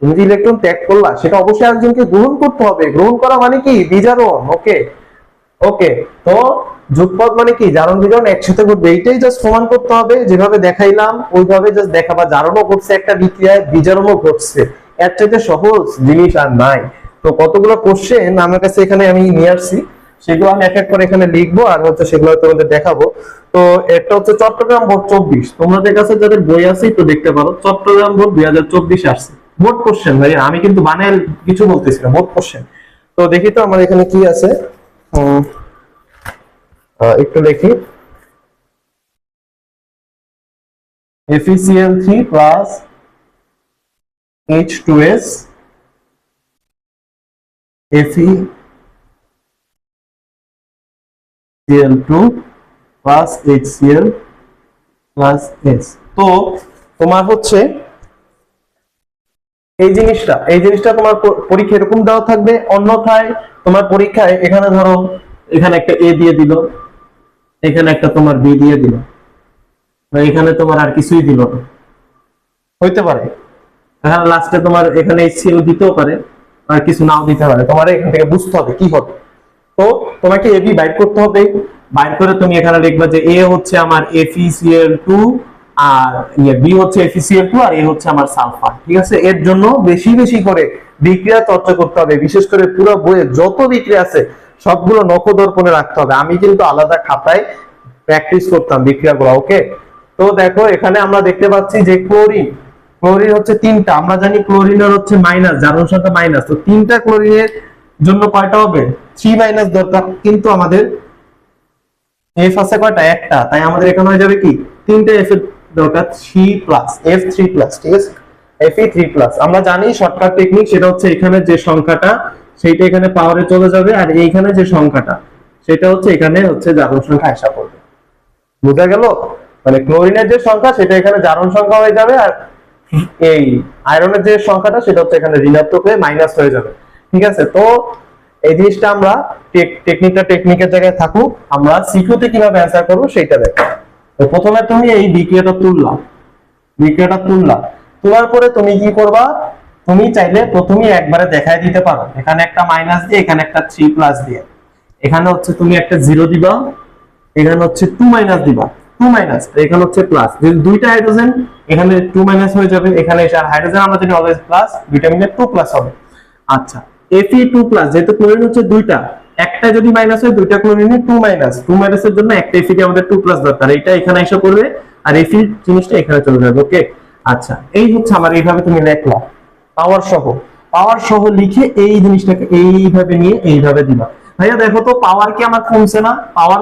তুমি যে ইলেকট্রন ত্যাগ করলা সেটা অবশ্যই একজনকে গ্রহণ করতে হবে, গ্রহণ করা মানে কি বিজারণ। ওকে ওকে, তো যুগপৎ মানে কি জারণ বিজারণ একসাথে ঘটবে, এইটাই জাস্ট প্রমাণ করতে হবে, যেভাবে দেখাইলাম ওইভাবে জাস্ট দেখাবা, জারণও ঘটছে একটা বিক্রিয়ায়, বিজারণও ঘটছে, এর চাইতে সহজ জিনিস আর নাই। তো কতগুলো কোশ্চেন আমার কাছে এখানে আমি নিয়ে আসছি, সেগুলো আমি এক এক করে এখানে লিখবো আর হচ্ছে সেগুলো তোমাদের দেখাবো। তো একটা হচ্ছে চট্টগ্রাম বোর্ড 24, তোমাদের কাছে যাদের বই আছে একটু দেখতে পারো, চট্টগ্রাম বোর্ড 2024 আসছে বোর্ড কোশ্চেন ভাই, আমি কিন্তু বানায় কিছু বলতেছি না, বোর্ড কোশ্চেন। তো দেখি তো আমার এখানে কি আছে, একটু দেখি। FeCl3 plus H2S, FeCl2 plus HCl plus S। তো তোমার হচ্ছে এই জিনিসটা তোমার পরীক্ষা এরকম দেওয়া থাকবে, অন্যথায় তোমার পরীক্ষায় এখানে ধরো এখানে একটা A দিয়ে দিল, এখানে একটা তোমার B দিয়ে দিল, এখানে তোমার আর কিছুই দিল না, হইতে পারে এখানে লাস্টে তোমার এখানে HCl দিতেও পারে আর কিছু নাও দিতে পারে, তোমার এখান থেকে বুঝতে হবে কি হবে। তো তোমাকে AB বাইর করতে হবে, বাইর করে তুমি এখানে লিখবা যে A হচ্ছে আমার FeCl2 আর B হচ্ছে FeCl2 আর A হচ্ছে আমার সালফার, ঠিক আছে। এর জন্য বেশি বেশি করে বিক্রিয়া চর্চা করতে হবে, বিশেষ করে পুরো বইয়ে যত বিক্রিয়া আছে সবগুলো নখদর্পণে রাখতে হবে, আমি কিন্তু আলাদা খাতায় প্র্যাকটিস করতাম বিক্রিয়াগুলো। ওকে, তো দেখো এখানে আমরা দেখতে পাচ্ছি যে ক্লোরিন, ক্লোরিন হচ্ছে তিনটা, আমরা জানি ক্লোরিনের হচ্ছে মাইনাস, জারণ সংখ্যা মাইনাস, তো তিনটা ক্লোরিনের জন্য কয়টা হবে 3 মাইনাস দরকার, কিন্তু আমাদের F আছে কয়টা, একটা, তাই আমাদের এখানে হয়ে যাবে কি তিনটা F এর দরকার, 3 প্লাস F3 প্লাস, ঠিক আছে, Fe3 প্লাস। আমরা জানি শর্টকাট টেকনিক, সেটা হচ্ছে এখানে যে সংখ্যাটা সেইটা এখানে পাওয়ারে চলে যাবে, আর এইখানে যে সংখ্যাটা সেটা হচ্ছে এখানে হচ্ছে জারণ সংখ্যা আসা পড়বে, বুঝা গেল। মানে ক্লোরিনের যে সংখ্যা সেটা এখানে জারণ সংখ্যা হয়ে যাবে, আর এই আয়রনের যে সংখ্যাটা সেটা হচ্ছে এখানে ঋণাত্মক হয়ে মাইনাস হয়ে যাবে, ঠিক আছে। তো এই জিনিসটা আমরা টেকনিকের জায়গায় থাকুক, আমরা সিকিউতে কিভাবে অ্যান্সার করবো সেইটা দেখো। তো প্রথমে তুমি এই বিক্রিয়াটা তুললা, তোলার পরে তুমি কি করবা, তুমি চাইলে প্রথমে একবারে দেখাই দিতে পারো, এখানে একটা মাইনাস দিয়ে এখানে একটা 3 প্লাস দিয়ে, এখানে হচ্ছে তুমি একটা 0 দিবা, এখানে হচ্ছে 2 মাইনাস দিবা, 2 মাইনাস, এখানে হচ্ছে প্লাস। যদি দুইটা হাইড্রোজেন এখানে 2 মাইনাস হয়ে যাবে, এখানে এসে আর হাইড্রোজেন আমরা জানি অলওয়েজ প্লাস, দুইটা মিলে 2 প্লাস হবে। আচ্ছা, Fe2 প্লাস, যেহেতু ক্লোরিন হচ্ছে দুইটা, একটা যদি মাইনাস হয় দুইটা ক্লোরিনে 2 মাইনাস, 2 মাইনাসের জন্য একটা Fe কে আমাদের 2 প্লাস দরকার, এটা এখানে এসে পড়বে আর Fe জিনিসটা এখানে চলে যাবে। ওকে, আচ্ছা এই হচ্ছে আমার, এইভাবে তুমি লিখলা পাওয়ার সহ লিখে এই জিনিসটাকে এইভাবে নিয়ে এইভাবে দিবা। ভাইয়া দেখো তো পাওয়ার কি আমার কমছে না, পাওয়ার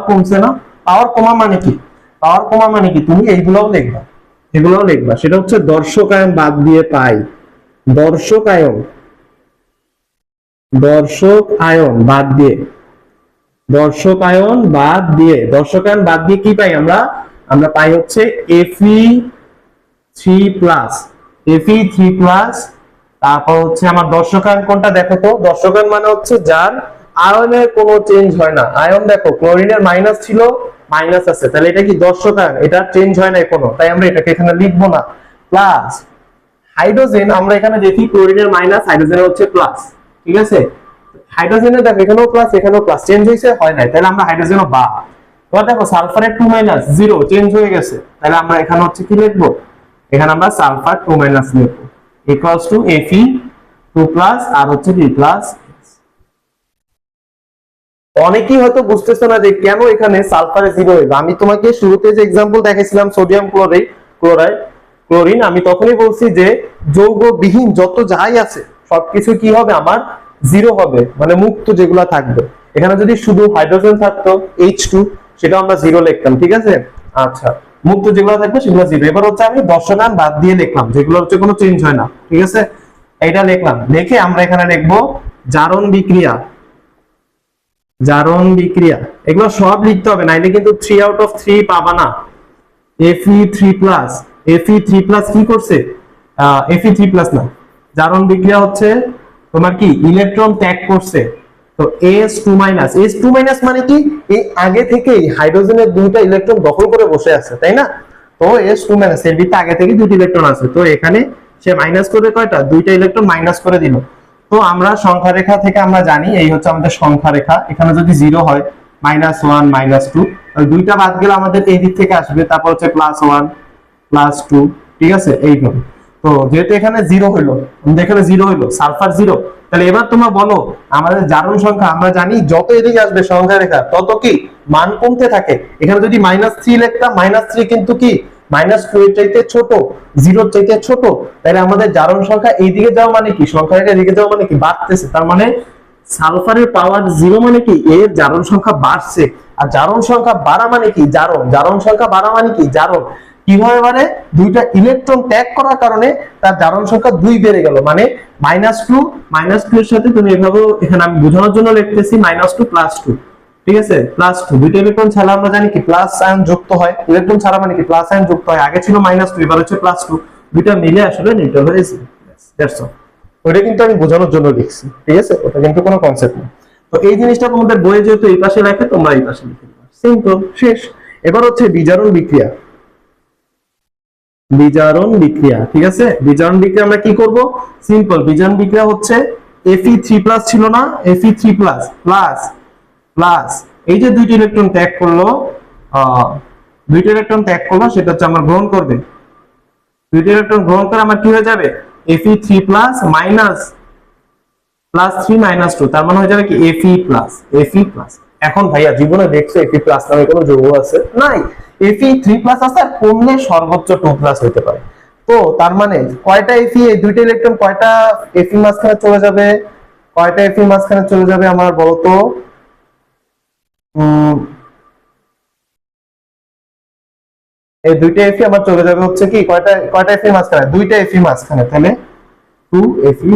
কমা মানে কি, তুমি এইগুলোও লিখবা, সেটা হচ্ছে দর্শকায়ন বাদ দিয়ে পাই, দর্শকায়ন বাদ দিয়ে কি পাই আমরা পাই হচ্ছে Fe3+, তারপর হচ্ছে আমার দর্শকায়ন কোনটা দেখো তো, দর্শকায়ন মানে হচ্ছে যার আয়নের কোনো চেঞ্জ হয় না। আয়ন দেখো ক্লোরিনের মাইনাস ছিল, মাইনাস আছে, তাহলে এটা কি দর্শকায়ন, এটা চেঞ্জ হয় না কোনো, তাই আমরা এটাকে এখানে লিখবো না। প্লাস হাইড্রোজেন, আমরা এখানে দেখি ক্লোরিনের মাইনাস, হাইড্রোজেনের হচ্ছে প্লাস, ঠিক আছে। হাইড্রোজেনের দেখো এখানেও প্লাস এখানেও প্লাস, চেঞ্জ হয়েছে হয় নাই, তাহলে আমরা হাইড্রোজেনও বা। এবার দেখো সালফারের 2 মাইনাস 0 চেঞ্জ হয়ে গেছে, তাহলে আমরা এখানে হচ্ছে কি লিখবো, এখানে আমরা সালফার 2 মাইনাস লিখবো, ইকুয়ালস টু Fe2+ আর হচ্ছে B+। অনেকেই হয়তো বুঝতেছো না যে কেন এখানে সালফারে 0 হইবে। আমি তোমাকে শুরুতে যে एग्जांपल দেখাইছিলাম সোডিয়াম ক্লোরিন, আমি তখনই বলছি যে যৌগবিহীন যত যাই আছে সবকিছু কি হবে আমার 0 হবে, মানে মুক্ত যেগুলো থাকবে। এখানে যদি শুধু হাইড্রোজেন থাকতো H2, সেটা আমরা 0 লিখতাম, ঠিক আছে। আচ্ছা, মুক্ত যেগুলো থাকবে সেগুলো 0। এবার হচ্ছে আমি দর্শকায়ন বাদ দিয়ে লিখলাম, যেগুলো হচ্ছে কোনো চেঞ্জ হয় না, ঠিক আছে। এইটা লিখলাম, লিখে আমরা এখানে লিখবো জারণ বিক্রিয়া, এগুলো সব লিখতে হবে, নাইলে কিন্তু 3 আউট অফ 3 পাবা না। Fe3+ কি করছে, Fe3+ না, জারণ বিক্রিয়া হচ্ছে তোমার কি ইলেকট্রন ত্যাগ করছে। তো S2- মানে কি, এই আগে থেকেই হাইড্রোজেনের দুইটা ইলেকট্রন দখল করে বসে আছে, তাই না। তো S2- এর ভিতরে আগে থেকে দুইটা ইলেকট্রন আছে, তো এখানে সে মাইনাস করে কয়টা, দুইটা ইলেকট্রন মাইনাস করে দিল। তো আমরা সংখ্যা রেখা থেকে আমরা জানি এই হচ্ছে আমাদের সংখ্যা রেখা, এখানে যদি 0 হয় -1 -2, দুইটা বাদ গেলে আমাদের এই দিক থেকে আসবে, তারপর হচ্ছে +1 +2, ঠিক আছে এইভাবে। তো যেহেতু এখানে 0 হইলো, এখানে 0 হইলো, সালফার 0, তাহলে এবার তোমরা বলো আমাদের জারণ সংখ্যা, আমরা জানি যত এদিকে আসবে সংখ্যা রেখা তত কি মান কমতে থাকে। এখানে যদি -3 লিখতাম, -3 কিন্তু কি -2 এর চাইতে ছোট, 0 এর চাইতে ছোট, তাহলে আমাদের জারণ সংখ্যা এইদিকে যাওয়া মানে কি, সংখ্যা রেখা এদিকে যাওয়া মানে কি বাড়তেছে, তার মানে সালফারের পাওয়ার 0 মানে কি এর জারণ সংখ্যা বাড়ছে। আর জারণ সংখ্যা বাড়া মানে কি জারণ সংখ্যা বাড়া মানে কি জারণ কিভাবে, মানে দুইটা ইলেকট্রন ত্যাগ করার কারণে তার জারণ সংখ্যা 2 বেড়ে গেল, মানে -2 এর সাথে তুমি এভাবে, এখানে আমি বোঝানোর জন্য লিখতেছি -2 +2, ঠিক আছে, +2, দুইটা ইলেকট্রন ছাড়া আমরা জানি কি প্লাস আয়ন যুক্ত হয়, ইলেকট্রন ছাড়া মানে কি প্লাস আয়ন যুক্ত হয়, আগে ছিল -2 এবার হচ্ছে +2, দুইটা মিলে আসলে নিউট্রাল হয়েছে, দ্যাটস অল। ওটা কিন্তু আমি বোঝানোর জন্য লিখছি, ঠিক আছে, ওটা কিন্তু কোনো কনসেপ্ট না। তো এই জিনিসটা তোমাদের বইয়ে যেহেতু এই পাশে লেখে, তোমরা এই পাশে লিখে দিবা, সিম্পল, শেষ। এবার হচ্ছে বিজারণ বিক্রিয়া, ঠিক আছে। বিজারণ বিক্রিয়া আমরা কি করব, সিম্পল। বিজারণ বিক্রিয়া হচ্ছে Fe3+ ছিল না, Fe3+ প্লাস এই যে দুইটা ইলেকট্রন ত্যাগ করলো, সেটা হচ্ছে আমরা গ্রহণ করবে, দুইটা ইলেকট্রন গ্রহণ করে আমার কি হয়ে যাবে Fe3+ +3 - 2, তার মানে হয়ে যাবে কি Fe+। এখন ভাইয়া জীবনে দেখছো Fe+ নামে কোনো যৌগ আছে? নাই। Fe3+ আছে, আর কমলে সর্বোচ্চ 2+ হতে পারে। তো তার মানে কয়টা Fe, এই দুইটা ইলেকট্রন কয়টা Fe মাঝখানে চলে যাবে, আমার বলতো এই দুইটা Fe আমার চলে যাবে হচ্ছে কি কয়টা Fe মাঝখানে, দুইটা Fe মাঝখানে, তাহলে 2 Fe+,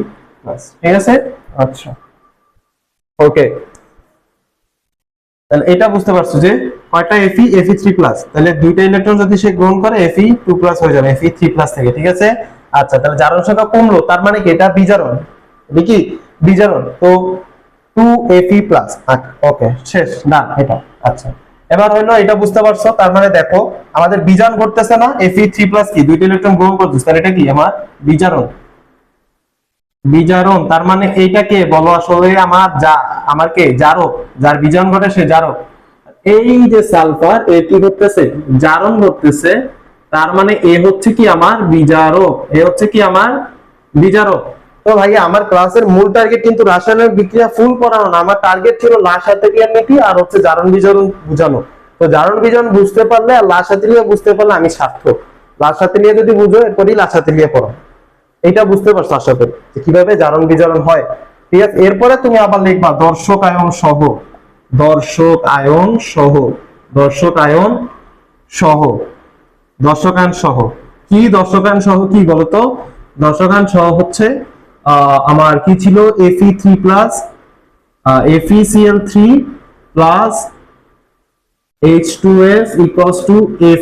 ঠিক আছে। আচ্ছা, ওকে, তাহলে এটা বুঝতে পারছো যে কয়টা Fe3+, তাহলে দুইটা ইলেকট্রন যদি সে গ্রহণ করে Fe2+ হয়ে যাবে Fe3+ থেকে, ঠিক আছে। আচ্ছা, তাহলে জারণ সংখ্যা কমলো, তার মানে কি এটা বিজারণ, কি বিজারণ, তো 2 Fe+, ওকে, শেষ, ডান এটা। আচ্ছা, এবার হলো এটা বুঝতে পারছো, তার মানে দেখো আমাদের বিজারণ ঘটতেছে না, Fe3+ কি দুইটা ইলেকট্রন গ্রহণ করতেছে, তাহলে এটা কি আমার বিজারণ। বিজারণ তার মানে এইটাকে বলো আসলে আমার কে জারক, যার বিজারণ ঘটে সে জারক। এই যে সালফার এ কি করতেছে, জারণ করতেছে, তার মানে এ হচ্ছে কি আমার বিজারক, এ হচ্ছে কি আমার বিজারক। তো ভাইয়া আমার ক্লাসের মূল টার্গেট কিন্তু রাসায়নিক বিক্রিয়া ফুল পড়ানো না, আমার টার্গেট ছিল লাসাতেলিয়া নীতি আর হচ্ছে জারণ বিজারণ বোঝানো। তো জারণ বিজারণ বুঝতে পারলে আর লাসাতেলিয়া বুঝতে পারলে আমি সার্থক। লাসাতেলিয়া যদি বুঝো এরপরই লাসাতেলিয়া পড়ো, এটা বুঝতে পারছো আশা করি যে কিভাবে জারণ বিজারণ হয়। ঠিক আছে, এরপরে তুমি আবার লিখবা দর্শক আয়ন সহ, দর্শক আয়ন সহ, দর্শক আয়ন সহ, দর্শক আয়ন সহ। কি দর্শক আয়ন সহ কি বলতো? দর্শক আয়ন সহ হচ্ছে আমার কি ছিল, Fe3+, FeCl3 plus H2S equals to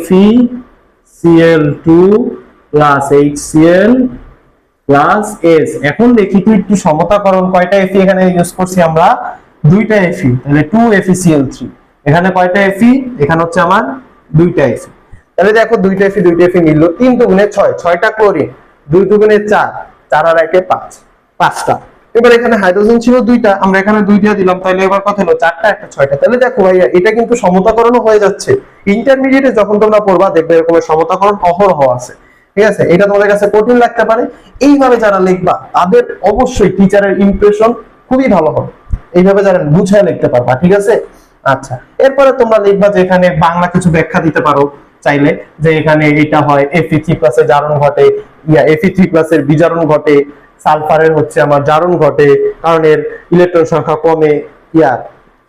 FeCl2 plus HCl plus S। এখন দেখি তুই একটু সমতাকরণ, কয়টা Fe এখানে ইউজ করছি আমরা, দুইটা Fe, তাহলে 2FeCl3। এখানে কয়টা Fe, এখানে হচ্ছে আমার দুইটা Fe। তাহলে দেখো দুইটা Fe মিললো, 3 দুগুণে 6, 6টা ক্লোরিন, 2 দুগুণে 4, 4 আর 1 এ 5, 5টা। এবার এখানে হাইড্রোজেন ছিল দুইটা, আমরা এখানে দুইটা দিলাম, তাহলে এবার কত হলো, 4টা একটা 6টা। তাহলে দেখো ভাইয়া এটা কিন্তু সমতাকরণও হয়ে যাচ্ছে। ইন্টারমিডিয়েটে যখন তোমরা পড়বা দেখবে এরকম সমতাকরণ অহরহ আছে। ঠিক আছে, এটা তোমাদের কাছে কঠিন লাগতে পারে, এইভাবে যারা লিখবা তাদের অবশ্যই টিচারের ইমপ্রেশন খুবই ভালো হবে, এইভাবে যারা বুঝায় লিখতে পারবা। ঠিক আছে, আচ্ছা এরপরে তোমরা লিখবা যে এখানে বাংলা কিছু ব্যাখ্যা দিতে পারো চাইলে, যে এখানে এটা হয় Fe3+ এর জারণ ঘটে, Fe3+ এর বিজারণ ঘটে, সালফারের হচ্ছে আমার জারণ ঘটে, কারণ এর ইলেকট্রন সংখ্যা কমে,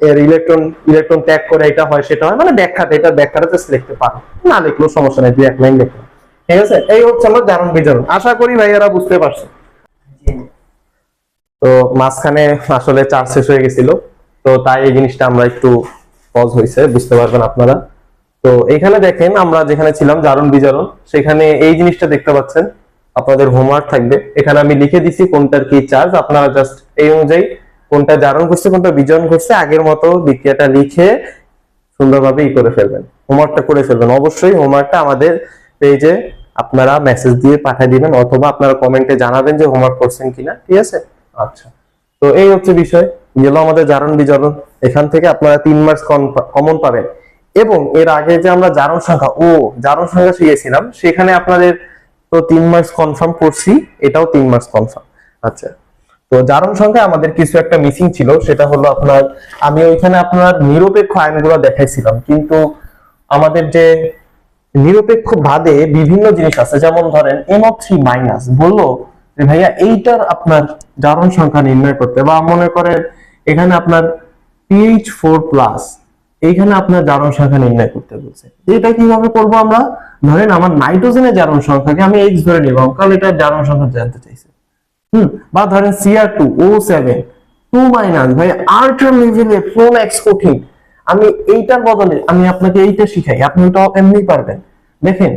এর ইলেকট্রন ত্যাগ করে এটা হয় সেটা হয়, মানে ব্যাখ্যাটা, এটা ব্যাখ্যাটা জাস্ট লিখতে পারো, না লিখলেও সমস্যা নেই, 2-1 লাইন লিখো। ঠিক আছে, এই হচ্ছে আমার জারণ বিজারণ। আশা করি ভাইয়ারা বুঝতে পারছো। তো মাঝখানে আসলে চার্জ শেষ হয়ে গেছিল, তো তাই এই জিনিসটা আমরা একটু পজ হয়েছে, বুঝতে পারবেন আপনারা। তো এখানে দেখেন আমরা যেখানে ছিলাম জারণ বিজারণ, সেখানে এই জিনিসটা দেখতে পাচ্ছেন, আপনাদের হোমওয়ার্ক থাকবে, এখানে আমি লিখে দিছি কোনটার কি চার্জ, আপনারা জাস্ট এই অনুযায়ী কোনটা জারণ করছে কোনটা বিজারণ করছে আগের মতো বিক্রিয়াটা লিখে সুন্দরভাবে করে ফেলবেন, হোমওয়ার্কটা করে ফেলবেন। অবশ্যই হোমওয়ার্কটা আমাদের পেজে আপনারা মেসেজ দিয়ে পাঠিয়ে দিবেন, অথবা আপনারা কমেন্টে জানাবেন যে হোমওয়ার্ক করছেন কিনা। ঠিক আছে, আচ্ছা তো এই হচ্ছে বিষয়, গেল আমাদের জারণ বিজারণ। এখান থেকে আপনারা 3 মার্কস কমন পাবেন। এবং এর আগে যে আমরা জারণ সংখ্যা শিখেছিলাম, সেখানে আপনাদের তো 3 মার্কস কনফার্ম করছি, এটাও 3 মার্কস কনফার্ম। আচ্ছা, তো জারণ সংখ্যা আমাদের কিছু একটা মিসিং ছিল, সেটা হলো আপনার, আমি ওইখানে আপনার নিরপেক্ষ আয়নগুলো দেখাইছিলাম, কিন্তু আমাদের যে নিরপেক্ষ বাদে বিভিন্ন জিনিস আছে, যেমন ধরেন NO3- বললো যে ভাইয়া এইটার আপনার জারণ সংখ্যা নির্ণয় করতে, বা মনে করেন এখানে আপনার PH4+, এইখানে আপনার জারণ সংখ্যা নির্ণয় করতে বলছে। এটা কিভাবে করবো আমরা? ধরেন আমার নাইট্রোজেনের জারণ সংখ্যাকে আমি X ধরে নিলাম, কারণ এটার জারণ সংখ্যা জানতে চাইছে। বা ধরেন Cr2O7 2- ভাই আল্ট্রা লেভেলে প্রোম্যাক্স কঠিন, আমি এইটার বদলে আমি আপনাকে এইটা শিখাই, আপনি ওটা এমনি পারবেন। দেখেন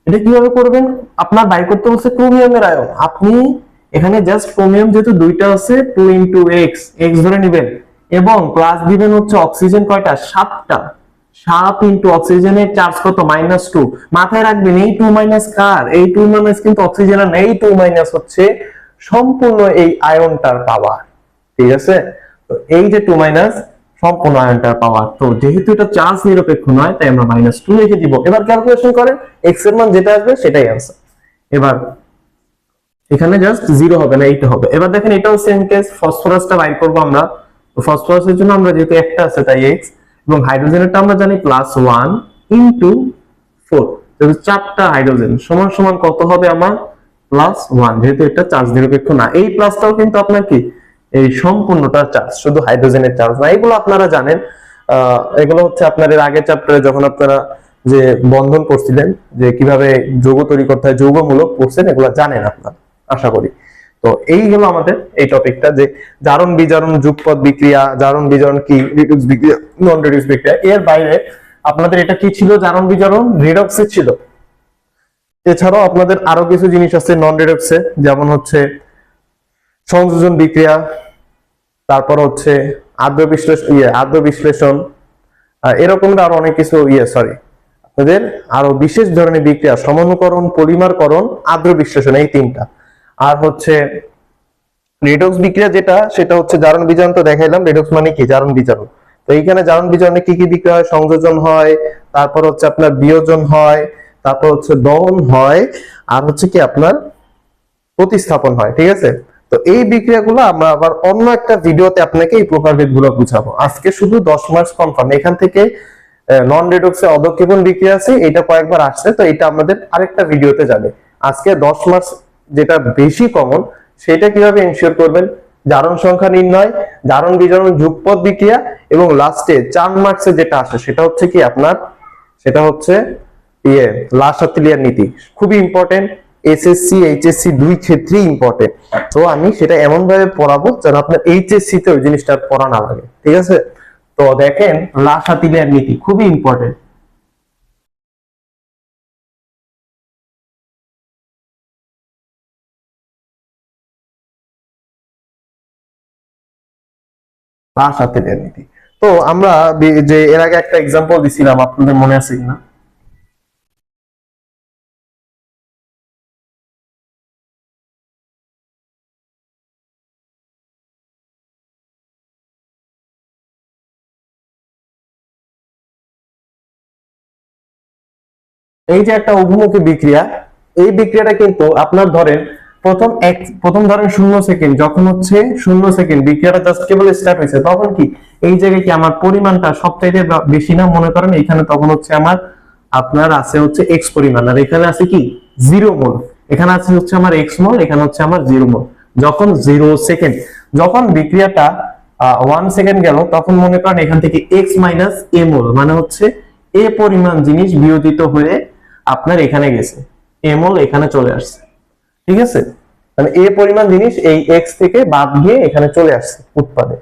এটা কিভাবে করবেন, আপনার বাই করতে বলছে ক্রোমিয়ামের আয়ন, আপনি এখানে জাস্ট ক্রোমিয়াম যেহেতু দুইটা আছে 2 × x ধরে নেবেন, এবং প্লাস দিবেন হচ্ছে অক্সিজেন কয়টা, 7টা, 7 × অক্সিজেনের চার্জ কত, -2। মাথায় রাখবেন এই 2- কার, এই 2- কিন্তু অক্সিজেনের না, এই 2- হচ্ছে সম্পূর্ণ এই আয়নটার পাওয়ার। ঠিক আছে, তো এই যে 2- সম্পূর্ণ আয়নটার পাওয়ার, তো যেহেতু এটা চার্জ নিরপেক্ষ নয় তাই আমরা -2 লিখে দিব। এবার ক্যালকুলেশন করেন, x এর মান যেটা আসবে সেটাই आंसर। এবার এখানে জাস্ট 0 হবে না, এইটা হবে। এবার দেখেন এটাও সেম কেস, ফসফরাসটা বাইর করব আমরা। তো ফসফরাসের জন্য আমরা যেহেতু একটা আছে তাই x, এবং হাইড্রোজেনেরটা আমরা জানি +1 × 4, তাহলে 4টা হাইড্রোজেন সমান সমান কত হবে আমার, +1, যেহেতু এটা চার্জ নিরপেক্ষ না। এই প্লাসটাও কিন্তু আপনার কি, এই সম্পূর্ণটা চার্জ, শুধু হাইড্রোজেনের চার্জ না, এগুলো আপনারা জানেন। এগুলো হচ্ছে আপনাদের আগের চ্যাপ্টারে যখন আপনারা যে বন্ধন পড়ছিলেন, যে কিভাবে যৌগ তৈরি করতে হয়, যৌগমূলক পড়ছেন, এগুলো জানেন আপনারা আশা করি। তো এই হলো আমাদের এই টপিকটা, যে জারণ বিজারণ যুগপৎ বিক্রিয়া, জারণ বিজারণ কি, রিডক্স বিক্রিয়া, নন রিডক্স বিক্রিয়া। এর বাইরে আপনাদের এটা কি ছিল, জারণ বিজারণ রিডক্সে ছিল। এছাড়াও আপনাদের আরো কিছু জিনিস আছে নন রিডক্সে, যেমন হচ্ছে সংযোজন বিক্রিয়া, তারপর হচ্ছে আদ্র বিশ্লেষণ, এরকম আরো অনেক কিছু সরি আপনাদের আরো বিশেষ ধরনের বিক্রিয়া সমনুকরণ, পলিমারকরণ, আদ্র বিশ্লেষণ, এই তিনটা। আর হচ্ছে রেডক্স বিক্রিয়া যেটা, সেটা হচ্ছে জারণ বিজারণ। তো দেখাইলাম রেডক্স মানে কি, জারণ বিজারণ। তো এইখানে জারণ বিজারণে কি কি বিক্রিয়া হয়? সংযোজন হয়, তারপর হচ্ছে আপনার বিয়োজন হয়, তারপর হচ্ছে দহন হয়, আর হচ্ছে কি আপনার প্রতিস্থাপন হয়। ঠিক আছে, তো এই বিক্রিয়াগুলো আমরা আবার অন্য একটা ভিডিওতে আপনাকে এই প্রকারভেদগুলো বুঝাবো। আজকে শুধু 10 মার্কস কনফার্ম। এখান থেকে নন রেডক্সে অধক্ষেপণ বিক্রিয়া আছে, এটা কয়েকবার আসছে, তো এটা আমাদের আরেকটা ভিডিওতে যাবে। আজকে 10 মার্কস যেটা বেশি কমন, সেটা কিভাবে এনশিওর করবেন? জারণ সংখ্যা নির্ণয়, জারণ বিজারণ যুগপৎ বিক্রিয়া, এবং লাস্টে 4 মার্কসে যেটা আসে সেটা হচ্ছে কি আপনার, সেটা হচ্ছে লা-শাতিলিয়ার নীতি। খুবই ইম্পর্টেন্ট, এসএসসি এইচএসসি দুই ক্ষেত্রেই ইম্পর্টেন্ট। তো আমি সেটা এমন ভাবে পড়াবো যেন আপনার এইচএসসি তে ওই জিনিসটা পড়া না লাগে। ঠিক আছে, তো দেখেন লা-শাতিলিয়ার নীতি খুবই ইম্পর্টেন্ট। লা-শাতিলিয়ার নীতি। তো আমরা যে এর আগে একটা এক্সাম্পল দিছিলাম, আপনাদের মনে আছে কিনা? এই যে একটা অভিমুখী বিক্রিয়া, এই বিক্রিয়াটা কিন্তু আপনার ধরেন প্রথম ধরেন 0 সেকেন্ড, যখন হচ্ছে 0 সেকেন্ড বিক্রিয়াটা জাস্ট কেবল স্টার্ট হয়েছে, তখন কি এই জায়গায় কি আমার পরিমাণটা সবচাইতে বেশি না? মনে করেন এখানে তখন হচ্ছে আমার আপনার আছে হচ্ছে এক্স পরিমাণ, আর এখানে আছে কি 0 মোল, এখানে আছে হচ্ছে আমার এক্স মোল, এখানে হচ্ছে আমার 0 মোল। যখন 0 সেকেন্ড, যখন বিক্রিয়াটা 1 সেকেন্ড গেল, তখন মনে করেন এখান থেকে এক্স মাইনাস এ মোল, মানে হচ্ছে এ পরিমাণ জিনিস বিয়োজিত হয়ে আপনার এখানে গেছে, এমল এখানে চলে আসছে। ঠিক আছে, মানে এ পরিমাণ জিনিস এই এক্স থেকে বাদ গিয়ে এখানে চলে আসছে উৎপাদে।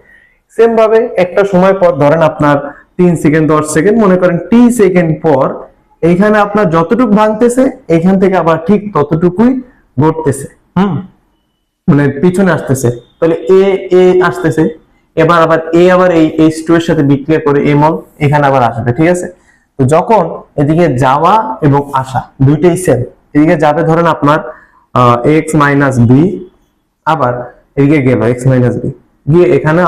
সেম ভাবে একটা সময় পর ধরেন আপনার 3 সেকেন্ড 10 সেকেন্ড, মনে করেন টি সেকেন্ড পর এইখানে আপনার যতটুকু ভাঙতেছে এখান থেকে আবার ঠিক ততটুকুই ঘটতেছে, মানে পিছনে আসতেছে। তাহলে এ এ আসতেছে, এবার আবার এ আবার এই H2 এর সাথে বিক্রিয়া করে এমল এখানে আবার আসবে। ঠিক আছে, তো যখন এদিকে যাওয়া এবং আসা দুইটাই সেম, এদিকে যাবে ধরেন আপনার এক্স মাইনাস বি, আবার এদিকে গেল এক্স মাইনাস বি, গিয়ে এখানে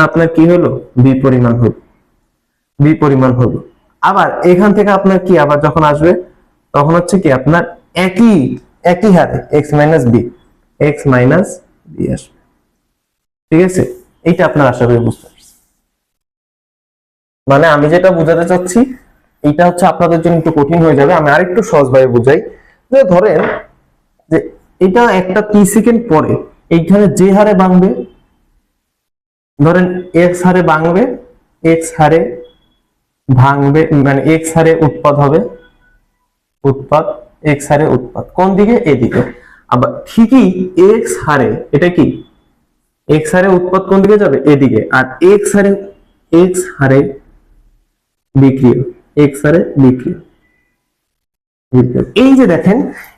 আপনার কি হলো? বি পরিমাণ হলো, বি পরিমাণ হলো। আবার এখান থেকে আপনার কি আবার যখন আসবে, তখন হচ্ছে কি আপনার একই একই হারে x minus b, x minus b আসবে। ঠিক আছে, এইটা আপনার আশা করি বুঝতে পারছেন। মানে আমি যেটা বোঝাতে চাচ্ছি, এটা হচ্ছে আপনাদের জন্য একটু কঠিন হয়ে যাবে, আমি আরেকটু সহজভাবে বুঝাই। যে ধরেন যে এটা একটা টি সেকেন্ড পরে এইখানে যে হারে ভাঙবে, ধরেন এক্স হারে ভাঙবে, এক্স হারে ভাঙবে, মানে এক্স হারে উৎপাদ হবে, উৎপাদ এক্স হারে উৎপাদ কোন দিকে? এদিকে। আবার ঠিকই এক্স হারে, এটা কি এক্স হারে উৎপাদ কোন দিকে যাবে? এদিকে। আর এক্স হারে বিক্রিয়া, এক্স হারে বিক্রিয়া। এই যে দেখেন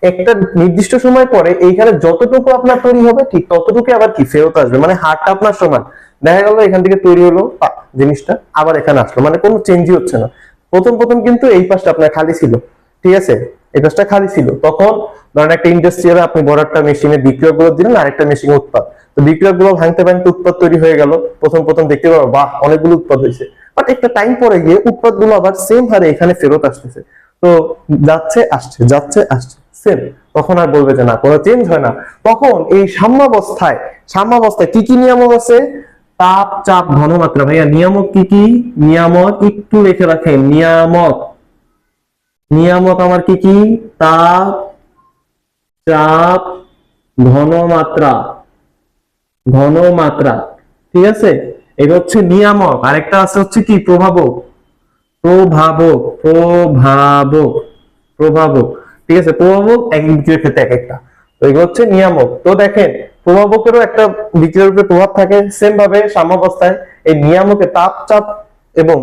একটা নির্দিষ্ট সময় পরে এইখানে যতটুকু আপনার তৈরি হবে ঠিক ততটুকু আবার কি ফেরত আসবে, মানে হারটা আপনার সমান। দেখা গেল এখান থেকে তৈরি হলো জিনিসটা, আবার এখানে আসলো, মানে কোনো চেঞ্জই হচ্ছে না। প্রথম প্রথম কিন্তু এই পাশটা আপনার খালি ছিল, ঠিক আছে, এই পাশটা খালি ছিল। তখন ধরেন একটা ইন্ডাস্ট্রিয়ালে আপনি বড় একটা মেশিনে বিক্রিয়ক গুলো দিলেন, আরেকটা মেশিনে উৎপাদ, তো বিক্রিয়ক গুলো ভাঙতে ভাঙতে উৎপাদ তৈরি হয়ে গেল। প্রথম প্রথম দেখতে পাবো বাহ অনেকগুলো উৎপাদ হয়েছে, বাট একটা টাইম পরে গিয়ে উৎপাদ গুলো আবার সেম হারে এখানে ফেরত আসতেছে। তো যাচ্ছে আসছে যাচ্ছে আসছে সেম, তখন আর বলবে যে না কোনো চেঞ্জ হয় না। তখন এই সাম্যাবস্থায় কি কি নিয়ামক আছে? তাপ, চাপ, ঘনমাত্রা। ভাইয়া নিয়ামক কি কি? নিয়ামক একটু রেখে রাখেন। নিয়ামক আমার কি কি? তাপ, চাপ, ঘনমাত্রা। ঠিক আছে, এটা হচ্ছে নিয়ামক। আরেকটা আছে হচ্ছে কি? প্রভাবক। প্রভাবক। ঠিক আছে, প্রভাবক এক বিক্রিয়ার ক্ষেত্রে এক একটা। তো এগুলো হচ্ছে নিয়ামক। তো দেখেন প্রভাবকেরও একটা বিক্রিয়ার উপরে প্রভাব থাকে, সেম ভাবে সাম্যাবস্থায় এই নিয়ামকে তাপ, চাপ এবং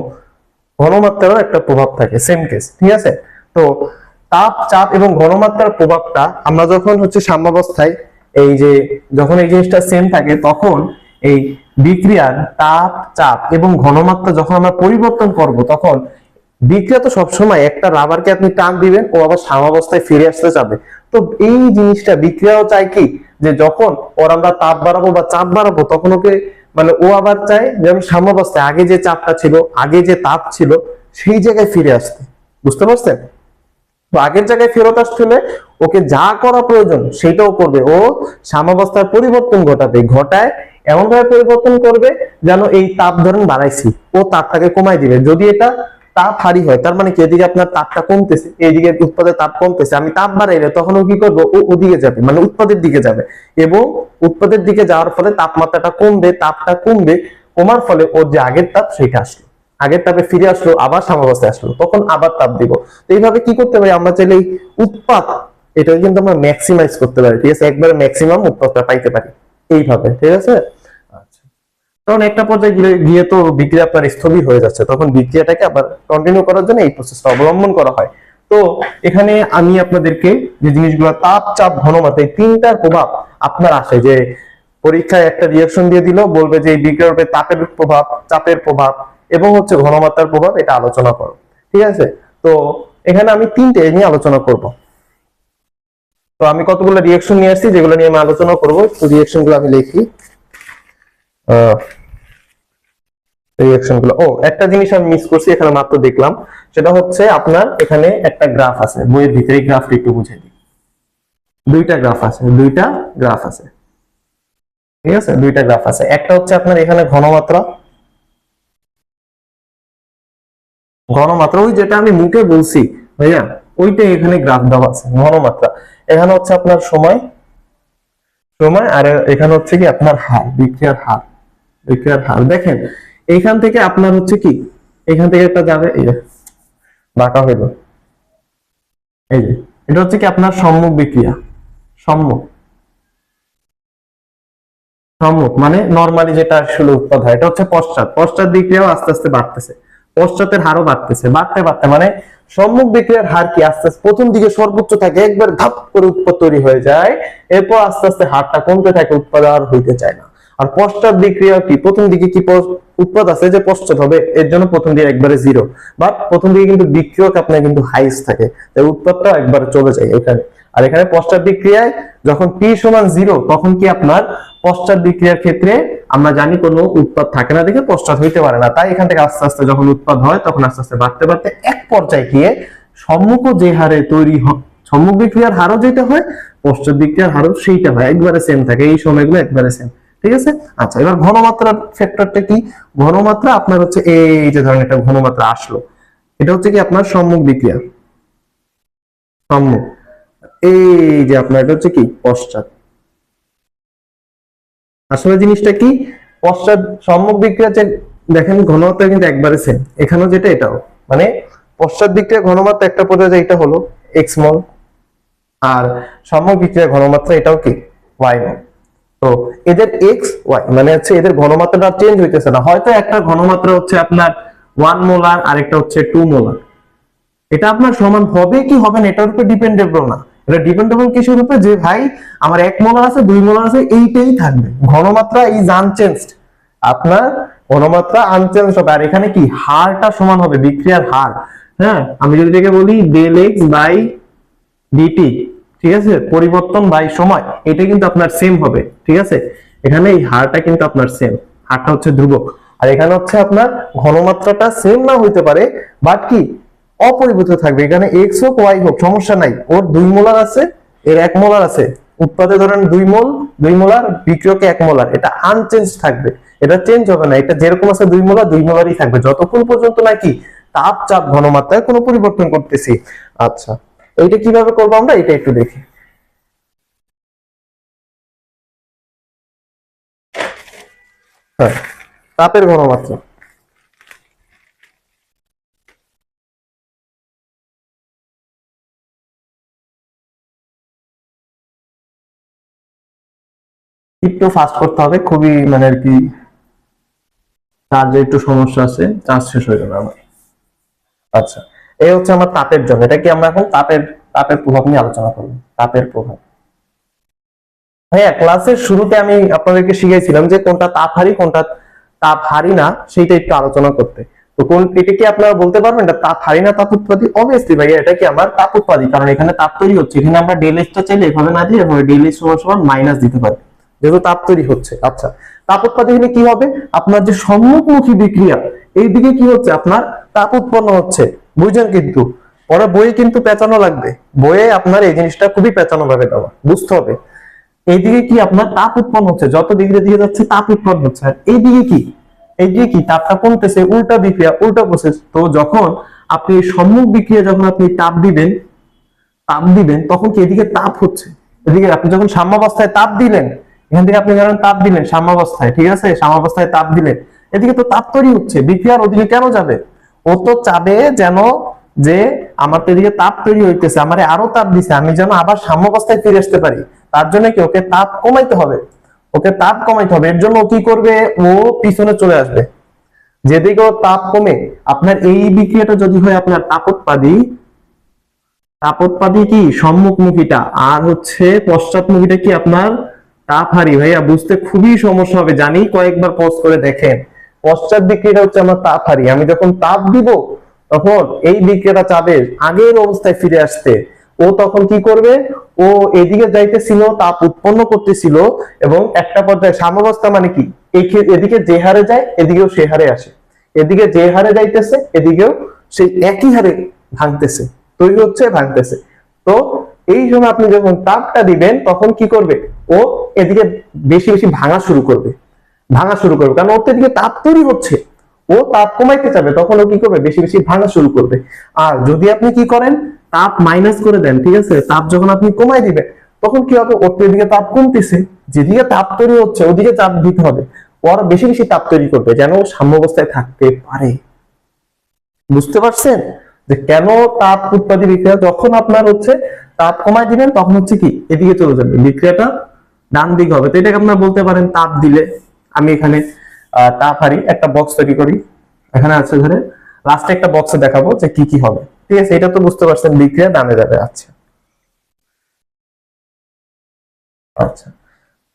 ঘনমাত্রারও একটা প্রভাব থাকে, সেম কেস। ঠিক আছে, তো তাপ, চাপ এবং ঘনমাত্রার প্রভাবটা আমরা যখন হচ্ছে সাম্যাবস্থায়, এই যে যখন এই জিনিসটা সেম থাকে, তখন এই বিক্রিয়ার তাপ, চাপ এবং ঘনমাত্রা যখন আমরা পরিবর্তন করব, তখন বিক্রিয়া তো সবসময় একটা রাবারকে আপনি টান দিবেন, ও আবার সাম্যাবস্থায় ফিরে আসতে যাবে। তো এই জিনিসটা বিক্রিয়াও চাই কি, যে যখন ওর আমরা তাপ বাড়াবো বা চাপ বাড়াবো, তখন ওকে মানে ও আবার চায় যে আমি সাম্যাবস্থায় আগে যে চাপটা ছিল, আগে যে তাপ ছিল, সেই জায়গায় ফিরে আসতে। বুঝতে পারছেন? তো আগের জায়গায় ফেরত আসতে হলে ওকে যা করা প্রয়োজন সেটাও করবে। ও সাম্যাবস্থার পরিবর্তন ঘটায় এমন ভাবে পরিবর্তন করবে যেন এই তাপ ধরেন বাড়াইছি, ও তাপটাকে কমাই দিবে। যদি এটা তাপ হারি হয়, তার মানে কি এদিকে আপনার তাপটা কমতেছে, এইদিকে উৎপাদের তাপ কমতেছে, আমি তাপ বাড়াইলে তখন ও কি করবো, ও ওদিকে যাবে, মানে উৎপাদের দিকে যাবে। এবং উৎপাদের দিকে যাওয়ার ফলে তাপমাত্রাটা কমবে, তাপটা কমবে, কমার ফলে ওর যে আগের তাপ সেটা আসলো, আগের তাপে ফিরে আসলো, আবার সাম্যাবস্থায় আসলো, তখন আবার তাপ দিব। তো এইভাবে কি করতে পারি আমরা চাইলে, এই উৎপাদ এটা কিন্তু আমরা ম্যাক্সিমাইজ করতে পারি। ঠিক আছে, একবারে ম্যাক্সিমাম উৎপাদটা পাইতে পারি এইভাবে। ঠিক আছে, আচ্ছা। তখন একটা পর্যায়ে গিয়ে গিয়ে তো বিক্রিয়া আপনার স্থবির হয়ে যাচ্ছে, তখন বিক্রিয়াটাকে আবার কন্টিনিউ করার জন্য এই প্রসেসটা অবলম্বন করা হয়। তো এখানে আমি আপনাদেরকে যে জিনিসগুলো, তাপ, চাপ, ঘনমাত্রা, এই তিনটার প্রভাব আপনার আসে, যে পরীক্ষায় একটা রিঅ্যাকশন দিয়ে দিল, বলবে যে এই বিক্রিয়ার উপরে তাপের প্রভাব, চাপের প্রভাব এবং হচ্ছে ঘনমাত্রার প্রভাব, এটা আলোচনা করো। ঠিক আছে, তো এখানে আমি তিনটে নিয়ে আলোচনা করব। তো আমি কতগুলো রিঅ্যাকশন নিয়ে আসছি যেগুলো নিয়ে আমি আলোচনা করব। তো রিঅ্যাকশন গুলো আমি লিখি। রিঅ্যাকশন গুলো, ও একটা জিনিস আমি মিস করছি এখানে, মাত্র দেখলাম, সেটা হচ্ছে আপনার এখানে একটা গ্রাফ আছে, বইয়ের ভিতরে গ্রাফটা একটু বুঝিয়ে দিই। দুইটা গ্রাফ আছে, দুইটা গ্রাফ আছে। ঠিক আছে, দুইটা গ্রাফ আছে। একটা হচ্ছে আপনার এখানে ঘনমাত্রা, ঘনমাত্রা ওই যেটা আমি মুখে বলছি ভাইয়া, ওইটা এখানে গ্রাফ দেওয়া আছে, ঘনমাত্রা। এখানে হচ্ছে আপনার সময়, সময়, আর এখানে হচ্ছে কি আপনার হার, বিক্রিয়ার হার, বিক্রিয়ার হার। দেখেন এইখান থেকে আপনার হচ্ছে কি, এখান থেকে একটা যাবে, এই যে বাঁকা হইলো, এই যে এটা হচ্ছে কি আপনার সম্মুখ বিক্রিয়া, সম্মুখ, সম্মুখ মানে নরমালি যেটা আসলে উৎপাদ হয়। এটা হচ্ছে পশ্চাৎ, পশ্চাৎ বিক্রিয়াও আস্তে আস্তে বাড়তেছে, পশ্চাতের হারও বাড়তেছে, বাড়তে বাড়তে মানে সম্মুখ বিক্রিয়ার হার কি আস্তে আস্তে প্রথম দিকে সর্বোচ্চ থাকে, একবার ধাপ করে উৎপাদ তৈরি হয়ে যায়, এরপর আস্তে আস্তে হারটা কমতে থাকে, উৎপাদ আর হইতে চায় না। আর পশ্চাৎ বিক্রিয়া কি, প্রথম দিকে কি উৎপাদ আছে যে পশ্চাৎ হবে, এর জন্য প্রথম দিকে একবারে জিরো, বাট প্রথম দিকে কিন্তু বিক্রিয়ক আপনার কিন্তু হাইস থাকে, তাই উৎপাদটা একবারে চলে যায় এখানে। আর এখানে পশ্চাৎ বিক্রিয়ায় যখন পি সমান জিরো, তখন কি আপনার পশ্চাৎ বিক্রিয়ার ক্ষেত্রে আমরা জানি কোনো উৎপাদ থাকে না, দেখে পশ্চাৎ হইতে পারে না। তাই এখান থেকে আস্তে আস্তে যখন উৎপাদ হয়, তখন আস্তে আস্তে বাড়তে বাড়তে এক পর্যায়ে গিয়ে সম্মুখ যে হারে তৈরি হয়, সম্মুখ বিক্রিয়ার হারও যেটা হয়, পশ্চাৎ বিক্রিয়ার হারও সেইটা হয়, একবারে সেম থাকে, এই সময়গুলো একবারে সেম। ঠিক আছে, আচ্ছা। এবার ঘনমাত্রার ফ্যাক্টরটা কি, ঘনমাত্রা আপনার হচ্ছে এই যে ধরেন একটা ঘনমাত্রা আসলো, এটা হচ্ছে কি আপনার সম্মুখ বিক্রিয়া, সম্মুখ, এই যে আপনার এটা হচ্ছে কি পশ্চাৎ। আসলে জিনিসটা কি, পশ্চাৎ সম্মুখ বিক্রিয়া যে দেখেন ঘনমাত্রা কিন্তু একবারে সেম, এখানেও যেটা এটাও, মানে পশ্চাৎ বিক্রিয়া ঘনমাত্রা একটা পর্যায়ে এটা হলো এক্স মল, আর সম্মুখ বিক্রিয়া ঘনমাত্রা এটাও কি ওয়াই মল। তো এদের এক্স ওয়াই মানে হচ্ছে এদের ঘনমাত্রাটা চেঞ্জ হইতেছে না, হয়তো একটা ঘনমাত্রা হচ্ছে আপনার 1 মোলার, আরেকটা হচ্ছে 2 মোলার, এটা আপনার সমান হবে কি হবে না এটার উপর ডিপেন্ডেবল না। এটা ডিপেন্ডেবল কিসের উপর, যে ভাই আমার 1 মোলার আছে, 2 মোলার আছে, এইটাই থাকবে, ঘনমাত্রা ইজ আনচেঞ্জড, আপনার ঘনমাত্রা আনচেঞ্জ হবে। আর এখানে কি হারটা সমান হবে, বিক্রিয়ার হার। হ্যাঁ, আমি যদি এটাকে বলি ডেল এক্স বাই ডিটি, ঠিক আছে, পরিবর্তন বাই সময়, এটা কিন্তু আপনার সেম হবে। ঠিক আছে, এখানে এই হারটা কিন্তু আপনার সেম, হারটা হচ্ছে ধ্রুবক। আর এখানে হচ্ছে আপনার ঘনমাত্রাটা সেম না হইতে পারে, বাট কি অপরিবর্তিত থাকবে। এখানে এক্স হোক ওয়াই হোক সমস্যা নাই, ওর 2 মোলার আছে, এর 1 মোলার আছে, উৎপাদে ধরেন 2 মোল, 2 মোলার, বিক্রিয়কে 1 মোলার, এটা আনচেঞ্জ থাকবে, এটা চেঞ্জ হবে না, এটা যেরকম আছে 2 মোলার 2 মোলারই থাকবে, যতক্ষণ পর্যন্ত নাকি তাপ, চাপ, ঘনমাত্রায় কোনো পরিবর্তন করতেছি। আচ্ছা, এইটা কিভাবে করবো আমরা, এটা একটু দেখি। হ্যাঁ, তাপের ঘনমাত্রা, একটু ফাস্ট করতে হবে, খুবই মানে আর কি চার্জে একটু সমস্যা আছে, চার্জ শেষ হয়ে যাবে আমার। আচ্ছা, এই হচ্ছে আমার তাপের জন্য, এটা কি আমরা এখন তাপের, তাপের প্রভাব নিয়ে আলোচনা করবো, তাপের প্রভাব। ভাইয়া ক্লাসের শুরুতে আমি আপনাদেরকে শিখাইছিলাম যে কোনটা তাপ হারি কোনটা তাপ হারি না, সেইটা একটু আলোচনা করতে। তো কোন এটা কি আপনারা বলতে পারবেন এটা তাপ হারি না তাপ উৎপাদী? অবভিয়াসলি ভাইয়া এটা কি আমার তাপ উৎপাদী, কারণ এখানে তাপ তৈরি হচ্ছে। এখানে আমরা ডেল এস টা চাইলে এভাবে না দিয়ে এভাবে ডেল এস সমান সমান মাইনাস দিতে পারি, যেহেতু তাপ তৈরি হচ্ছে। আচ্ছা, তাপ উৎপাদী হলে কি হবে? আপনার যে সম্মুখমুখী বিক্রিয়া, এইদিকে কি হচ্ছে? আপনার তাপ উৎপন্ন হচ্ছে। বুঝছেন? কিন্তু পরে বইয়ে কিন্তু পেঁচানো লাগবে, বইয়ে আপনার এই জিনিসটা খুবই পেঁচানো ভাবে দেওয়া, বুঝতে হবে। এইদিকে কি আপনার তাপ উৎপন্ন হচ্ছে, যত ডিগ্রি দিকে যাচ্ছে তাপ উৎপন্ন হচ্ছে। আর এইদিকে কি, এইদিকে কি তাপটা কমতেছে, উল্টা বিক্রিয়া, উল্টা প্রসেস। তো যখন আপনি সম্মুখ বিক্রিয়া, যখন আপনি তাপ দিবেন তখন কি এদিকে তাপ হচ্ছে, এদিকে আপনি যখন সাম্যাবস্থায় তাপ দিলেন, এখান থেকে আপনি ধরেন তাপ দিলেন সাম্যাবস্থায়, ঠিক আছে, সাম্যাবস্থায় তাপ দিলেন, এদিকে তো তাপ তৈরি হচ্ছে। বিক্রিয়ার ওদিকে কেন যাবে? ও তো চাবে যেন যে আমার তো এদিকে তাপ তৈরি হইতেছে, আমারে আরো তাপ দিছে, আমি যেন আবার সাম্যাবস্থায় ফিরে আসতে পারি। তার জন্য কি ওকে তাপ কমাইতে হবে, ওকে তাপ কমাইতে হবে। এর জন্য ও কি করবে? ও পিছনে চলে আসবে। যেদিকে ও তাপ কমে, আপনার এই বিক্রিয়াটা যদি হয় আপনার তাপোৎপাদী কি সম্মুখমুখীটা, আর হচ্ছে পশ্চাৎমুখীটা কি আপনার তাপহারী। ভাইয়া বুঝতে খুবই সমস্যা হবে জানি, কয়েকবার পজ করে দেখেন। পশ্চাৎ বিক্রিয়াটা হচ্ছে আমার তাপহারী। আমি যখন তাপ দিব তখন এই বিক্রিয়াটা চাবে আগের অবস্থায় ফিরে আসতে। ও তখন কি করবে? ও এদিকে যাইতেছিল, তাপ উৎপন্ন করতেছিল, এবং একটা পর্যায়ে সাম্যাবস্থা মানে কি, এদিকে যে হারে যায় এদিকেও সে হারে আসে, এদিকে যে হারে যাইতেছে এদিকেও সেই একই হারে ভাঙতেছে, তৈরি হচ্ছে, ভাঙতেছে। তো এই সময় আপনি যখন তাপটা দিবেন তখন কি করবে? ও এদিকে বেশি বেশি ভাঙা শুরু করবে, কারণ ওর এদিকে তাপ তৈরি হচ্ছে। ও তাপ কমাইতে চাবে, তখন ও কি করবে? বেশি বেশি ভাঙা শুরু করবে। আর যদি আপনি কি করেন, তাপ মাইনাস করে দেন, ঠিক আছে, তাপ যখন আপনি কমাই দিবেন তখন কি হবে? ওর এদিকে তাপ কমতেছে, যেদিকে তাপ তৈরি হচ্ছে ওদিকে চাপ দিতে হবে। ওর বেশি বেশি তাপ তৈরি করবে যেন সাম্যাবস্থায় থাকতে পারে। বুঝতে পারছেন যে কেন তাপ উৎপাদী বিক্রিয়া? যখন আপনার হচ্ছে তাপ কমায় দিবেন তখন হচ্ছে কি এদিকে চলে যাবে, বিক্রিয়াটা ডান দিকে হবে। তো এটাকে আপনার বলতে পারেন তাপ দিলে। আমি এখানে তাপ হারি একটা বক্স তৈরি করি, এখানে আছে ধরে লাস্টে একটা বক্সে দেখাবো যে কি কি হবে। ঠিক আছে, এটা তো বুঝতে পারছেন বিক্রিয়া ডানে যাবে। আচ্ছা আচ্ছা,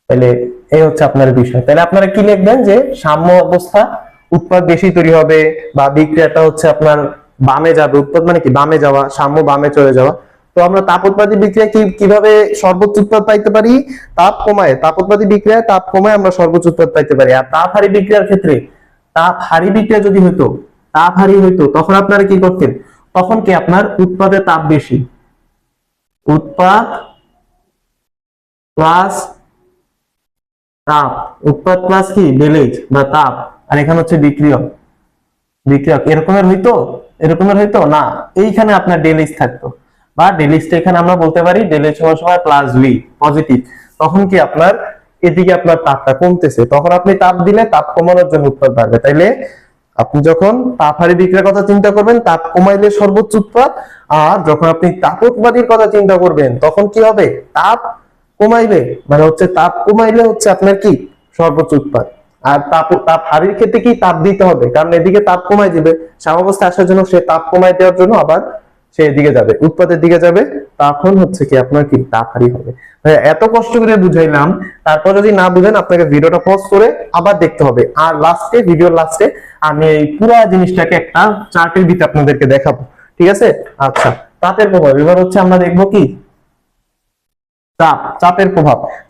তাহলে এই হচ্ছে আপনার বিষয়। তাহলে আপনারা কি লিখবেন? যে সাম্য অবস্থা, উৎপাদ বেশি তৈরি হবে, বা বিক্রিয়াটা হচ্ছে আপনার বামে যাবে। উৎপাদ মানে কি বামে যাওয়া, সাম্য বামে চলে যাওয়া। তো আমরা তাপ উৎপাদী বিক্রিয়া কিভাবে সর্বোচ্চ উৎপাদ পাইতে পারি? তাপ কমায়, তাপ উৎপাদী বিক্রিয়ায় তাপ কমায় আমরা সর্বোচ্চ উৎপাদ পাইতে পারি। আর তাপ হারি বিক্রিয়ার ক্ষেত্রে, তাপ হারি বিক্রিয়া যদি হইতো, তাপ হারি হইতো, তখন আপনারা কি করতেন? তখন কি আপনার উৎপাদে তাপ বেশি, উৎপাদ প্লাস তাপ, উৎপাদ প্লাস কি ডেলেজ বা তাপ, আর এখানে হচ্ছে বিক্রিয়ক। এরকমের হইতো না, এইখানে আপনার ডেলেজ থাকতো, বা ডেলেজটা এখানে আমরা বলতে পারি ডেলেজ সমান সমান প্লাস ভি, পজিটিভ। তখন কি আপনার এদিকে আপনার তাপটা কমতেছে, তখন আপনি তাপ দিলে তাপ কমানোর জন্য উৎপাদ বাড়বে। তাইলে আপনি যখন তাপ হারি বিক্রিয়ার কথা চিন্তা করবেন, তাপ কমাইলে সর্বোচ্চ উৎপাদ। আর যখন আপনি তাপ উৎপাদীর কথা চিন্তা করবেন তখন কি হবে? তাপ কমাইলে মানে হচ্ছে তাপ কমাইলে হচ্ছে আপনার কি সর্বোচ্চ উৎপাদ। আর তাপ হারির ক্ষেত্রে কি তাপ দিতে হবে, কারণ এদিকে তাপ কমাই দিবে, সাম্যাবস্থায় আসার জন্য সে তাপ কমাই দেওয়ার জন্য আবার সে এদিকে যাবে, উৎপাদের দিকে যাবে। তখন হচ্ছে কি আপনার কি তাপ হারি হবে। এত কষ্ট করে বুঝাইলাম, তারপর যদি না বুঝেন আপনাকে ভিডিওটা পজ করে আবার দেখতে হবে। আর লাস্টে, ভিডিওর লাস্টে আমি এই পুরো জিনিসটাকে একটা চার্টের ভিতরে আপনাদেরকে দেখাবো, ঠিক আছে? আচ্ছা, তাপের প্রভাব এবার হচ্ছে আমরা দেখবো কি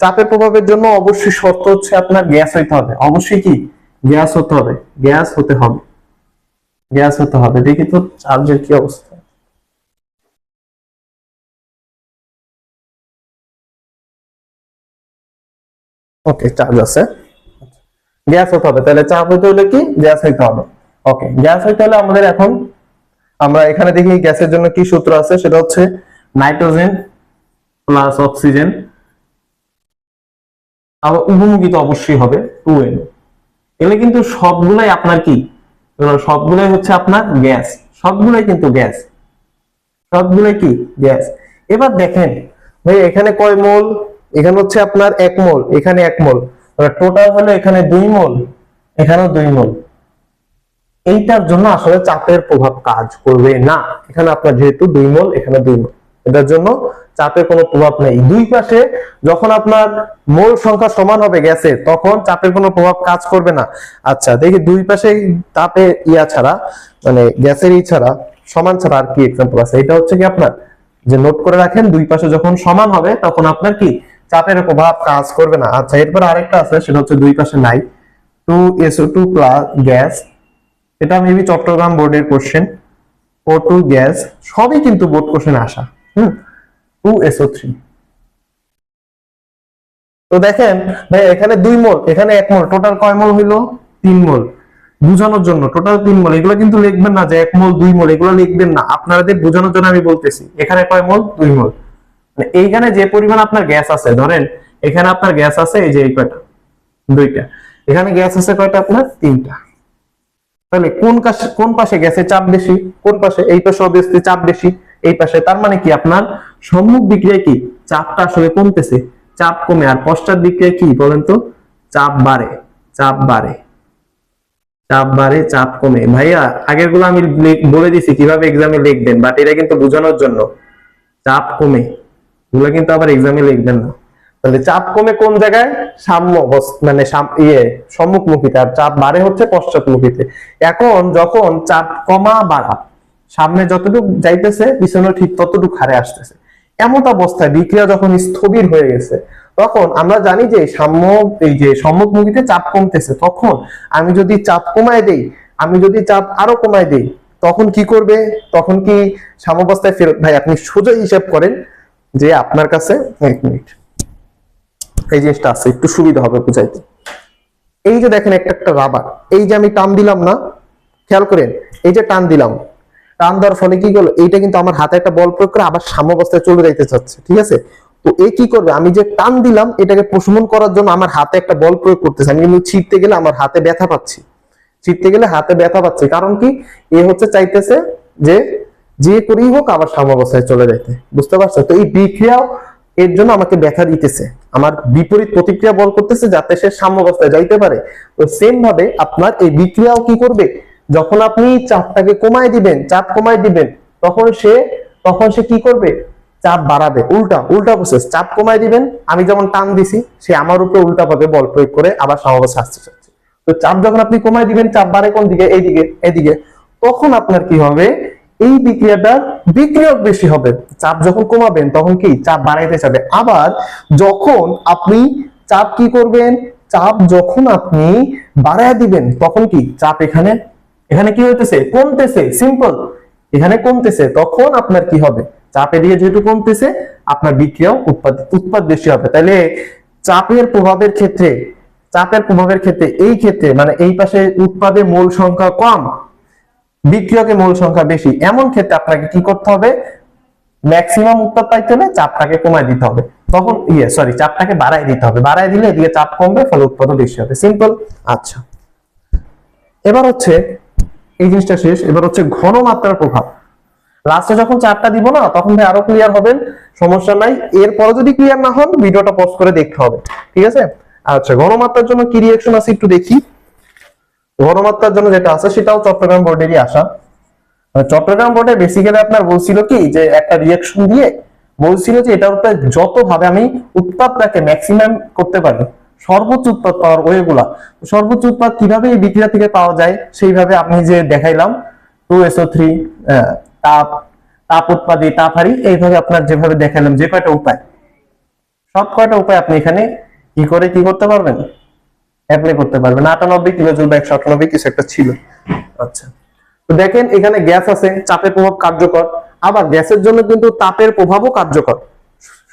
চাপের প্রভাবের জন্য অবশ্যই শর্ত হচ্ছে আপনার গ্যাস হইতে হবে। অবশ্যই কি গ্যাস হতে হবে, গ্যাস হতে হবে। দেখি তো চার্জের কি অবস্থা। ওকে, চার্জ আছে, গ্যাস হতে হবে। তাহলে চাপ হইতে হলে কি গ্যাস হইতে হবে। ওকে, গ্যাস হইতে হলে আমাদের এখন আমরা এখানে দেখি গ্যাসের জন্য কি সূত্র আছে, সেটা হচ্ছে নাইট্রোজেন প্লাস অক্সিজেন, আবার উভমুখী তো অবশ্যই হবে 2n। এগুলো কিন্তু সবগুলাই আপনার কি, সবগুলাই হচ্ছে আপনার গ্যাস, সবগুলাই কিন্তু গ্যাস, সবগুলাই কি গ্যাস। এবার দেখেন ভাই এখানে কয় মোল? এখানে হচ্ছে আপনার 1 মোল, এখানে 1 মোল, টোটাল হলো এখানে 2 মোল, এখানেও 2 মোল। এইটার জন্য আসলে চাপের প্রভাব কাজ করবে না। এখানে আপনার যেহেতু 2 মোল, এখানে 2 মোল, এটার জন্য চাপের কোনো প্রভাব নেই। দুই পাশে যখন আপনার মোল সংখ্যা সমান হবে গ্যাসের, তখন চাপের কোনো প্রভাব কাজ করবে না। আচ্ছা দেখি দুই পাশে তাপে ছাড়া, মানে গ্যাসের ছাড়া, সমান ছাড়া আর কি এক্সাম্পল আছে। এটা হচ্ছে কি আপনার যে নোট করে রাখেন, দুই পাশে যখন সমান হবে তখন আপনার কি চাপের প্রভাব কাজ করবে না। আচ্ছা এরপর আরেকটা আছে, সেটা হচ্ছে দুই পাশে নাই 2SO2 প্লাস গ্যাস, এটা মেবি চট্টগ্রাম বোর্ডের কোশ্চেন। O2 গ্যাস, সবই কিন্তু বোর্ড কোশ্চেন আসা। 2SO3। তো দেখেন ভাই এখানে 2 মোল, এখানে 1 মোল, টোটাল কয় মোল হইলো? 3 মোল। বোঝানোর জন্য টোটাল 3 মোল, এগুলো কিন্তু লিখবেন না যে 1 মোল 2 মোল, এগুলো লিখবেন না, আপনাদের বোঝানোর জন্য আমি বলতেছি। এখানে কয় মোল? 2 মোল। মানে এইখানে যে পরিমাণ আপনার গ্যাস আছে, ধরেন এখানে আপনার গ্যাস আছে এই যে এই কয়টা, 2টা, এখানে গ্যাস আছে কয়টা আপনার? 3টা। তাহলে কোন পাশে গ্যাসের চাপ বেশি? কোন পাশে? এই পাশে অবভিয়াসলি চাপ বেশি, এই পাশে। তার মানে কি আপনার সম্মুখ বিক্রিয়ায় কি চাপটা আসলে কমতেছে, চাপ কমে। আর পশ্চাৎ বিক্রিয়ায় কি বলেন তো? চাপ বাড়ে, চাপ বাড়ে, চাপ বাড়ে, চাপ কমে। ভাইয়া আগের গুলো আমি বলে দিছি কিভাবে এক্সামে লিখবেন, বাট এটা কিন্তু বোঝানোর জন্য। চাপ কমে, এগুলো কিন্তু আবার এক্সামে লিখবেন না। তাহলে চাপ কমে কোন জায়গায়? সাম্য, মানে সম্মুখমুখীতে। আর চাপ বাড়ে হচ্ছে পশ্চাৎমুখীতে। এখন যখন চাপ কমা বাড়া, সামনে যতটুকু যাইতেছে পিছনে ঠিক ততটুকু হারে আসতেছে, এমন অবস্থায় বিক্রিয়া যখন স্থবির হয়ে গেছে, তখন আমরা জানি যে এই যে সম্মুখমুখীতে চাপ কমতেছে। তখন আমি যদি চাপ কমায় দেই, আমি যদি চাপ আরো কমায় দেই, তখন কি করবে? তখন কি সাম্যাবস্থায় ফেরত? ভাই আপনি সোজা হিসাব করেন যে আপনার কাছে, 1 মিনিট, এই জিনিসটা আছে একটু সুবিধা হবে বুঝাইতে। এই যে দেখেন একটা একটা রাবার, এই যে আমি টান দিলাম না, খেয়াল করেন, এই যে টান দিলাম, টান দেওয়ার ফলে কি করলো? এইটা কিন্তু আমার হাতে একটা বল প্রয়োগ করে আবার সাম্যাবস্থায় চলে যাইতে চাচ্ছে, ঠিক আছে? তো এই কি করবে? আমি যে টান দিলাম এটাকে প্রশমন করার জন্য আমার হাতে একটা বল প্রয়োগ করতেছে। আমি কিন্তু ছিঁড়তে গেলে আমার হাতে ব্যথা পাচ্ছি, ছিঁড়তে গেলে হাতে ব্যথা পাচ্ছি। কারণ কি? এ হচ্ছে চাইতেছে যে যে করেই হোক আবার সাম্যাবস্থায় চলে যাইতে, বুঝতে পারছো? তো এই বিক্রিয়াও এর জন্য আমাকে ব্যথা দিতেছে, আমার বিপরীত প্রতিক্রিয়া বল করতেছে যাতে সে সাম্যাবস্থায় যাইতে পারে। তো সেম ভাবে আপনার এই বিক্রিয়াও কি করবে? যখন আপনি চাপটাকে কমায় দিবেন, চাপ কমায় দিবেন, তখন সে কি করবে? চাপ বাড়াবে। উল্টা প্রসেস। চাপ কমায় দিবেন, আমি যেমন টান দিছি, সে আমার উপরে উল্টা ভাবে বল প্রয়োগ করে আবার সাম্যাবস্থায় আসতে চাচ্ছে। তো চাপ যখন আপনি কমায় দিবেন, চাপ বাড়ে কোন দিকে? এইদিকে, এদিকে। তখন আপনার কি হবে? এই বিক্রিয়াটার বিক্রিয়ক বেশি হবে। চাপ যখন কমাবেন তখন কি চাপ বাড়াইতে যাবে। আবার যখন আপনি চাপ কি করবেন? চাপ যখন আপনি বাড়ায় দিবেন তখন কি চাপ এখানে কি হইতেছে? কমতেছে। সিম্পল, এখানে কমতেছে। তখন আপনার কি হবে? চাপ এদিকে যেহেতু কমতেছে, আপনার বিক্রিয়াও উৎপাদ বেশি হবে। তাহলে চাপের প্রভাবের ক্ষেত্রে এই ক্ষেত্রে মানে এই পাশে উৎপাদে মোল সংখ্যা কম, বিক্রিয়কে মোল সংখ্যা বেশি, এমন ক্ষেত্রে আপনাকে কি করতে হবে? ম্যাক্সিমাম উৎপাদ পাইতে হলে চাপটাকে কমায় দিতে হবে। তখন চাপটাকে বাড়ায় দিতে হবে। বাড়ায় দিলে এদিকে চাপ কমবে, ফলে উৎপাদও বেশি হবে। সিম্পল। আচ্ছা এবার হচ্ছে এই জিনিসটা শেষ। এবার হচ্ছে ঘনমাত্রার প্রভাব। লাস্টে যখন চাপটা দিব না, তখন ভাই আরো ক্লিয়ার হবেন, সমস্যা নাই। এরপরে যদি ক্লিয়ার না হন, ভিডিওটা পজ করে দেখতে হবে, ঠিক আছে? আচ্ছা ঘনমাত্রার জন্য কি রিঅ্যাকশন আছে একটু দেখি। ঘনমাত্রার জন্য যেটা আছে সেটাও চট্টগ্রাম বোর্ডেরই আসা। চট্টগ্রাম বোর্ডে বেসিক্যালি আপনার বলছিল কি যে একটা রিঅ্যাকশন দিয়ে বলছিল যে এটার উপরে যত ভাবে আমি উৎপাদটাকে ম্যাক্সিমাম করতে পারি, সর্বোচ্চ উৎপাদ পাওয়ার ওয়েগুলা, সর্বোচ্চ উৎপাদ কিভাবে এই বিক্রিয়া থেকে পাওয়া যায় সেইভাবে আমি যে দেখাইলাম 2SO3 তাপ উৎপাদী, তাপ হারি, এইভাবে আপনার যেভাবে দেখাইলাম, যে কয়টা উপায়, সব কয়টা উপায় আপনি এখানে কি করতে পারবেন? অ্যাপ্লাই করতে পারবেন। 98 কিলোজুল বা 198 কিছু একটা ছিল। আচ্ছা তো দেখেন এখানে গ্যাস আছে, চাপের প্রভাব কার্যকর। আবার গ্যাসের জন্য কিন্তু তাপের প্রভাবও কার্যকর।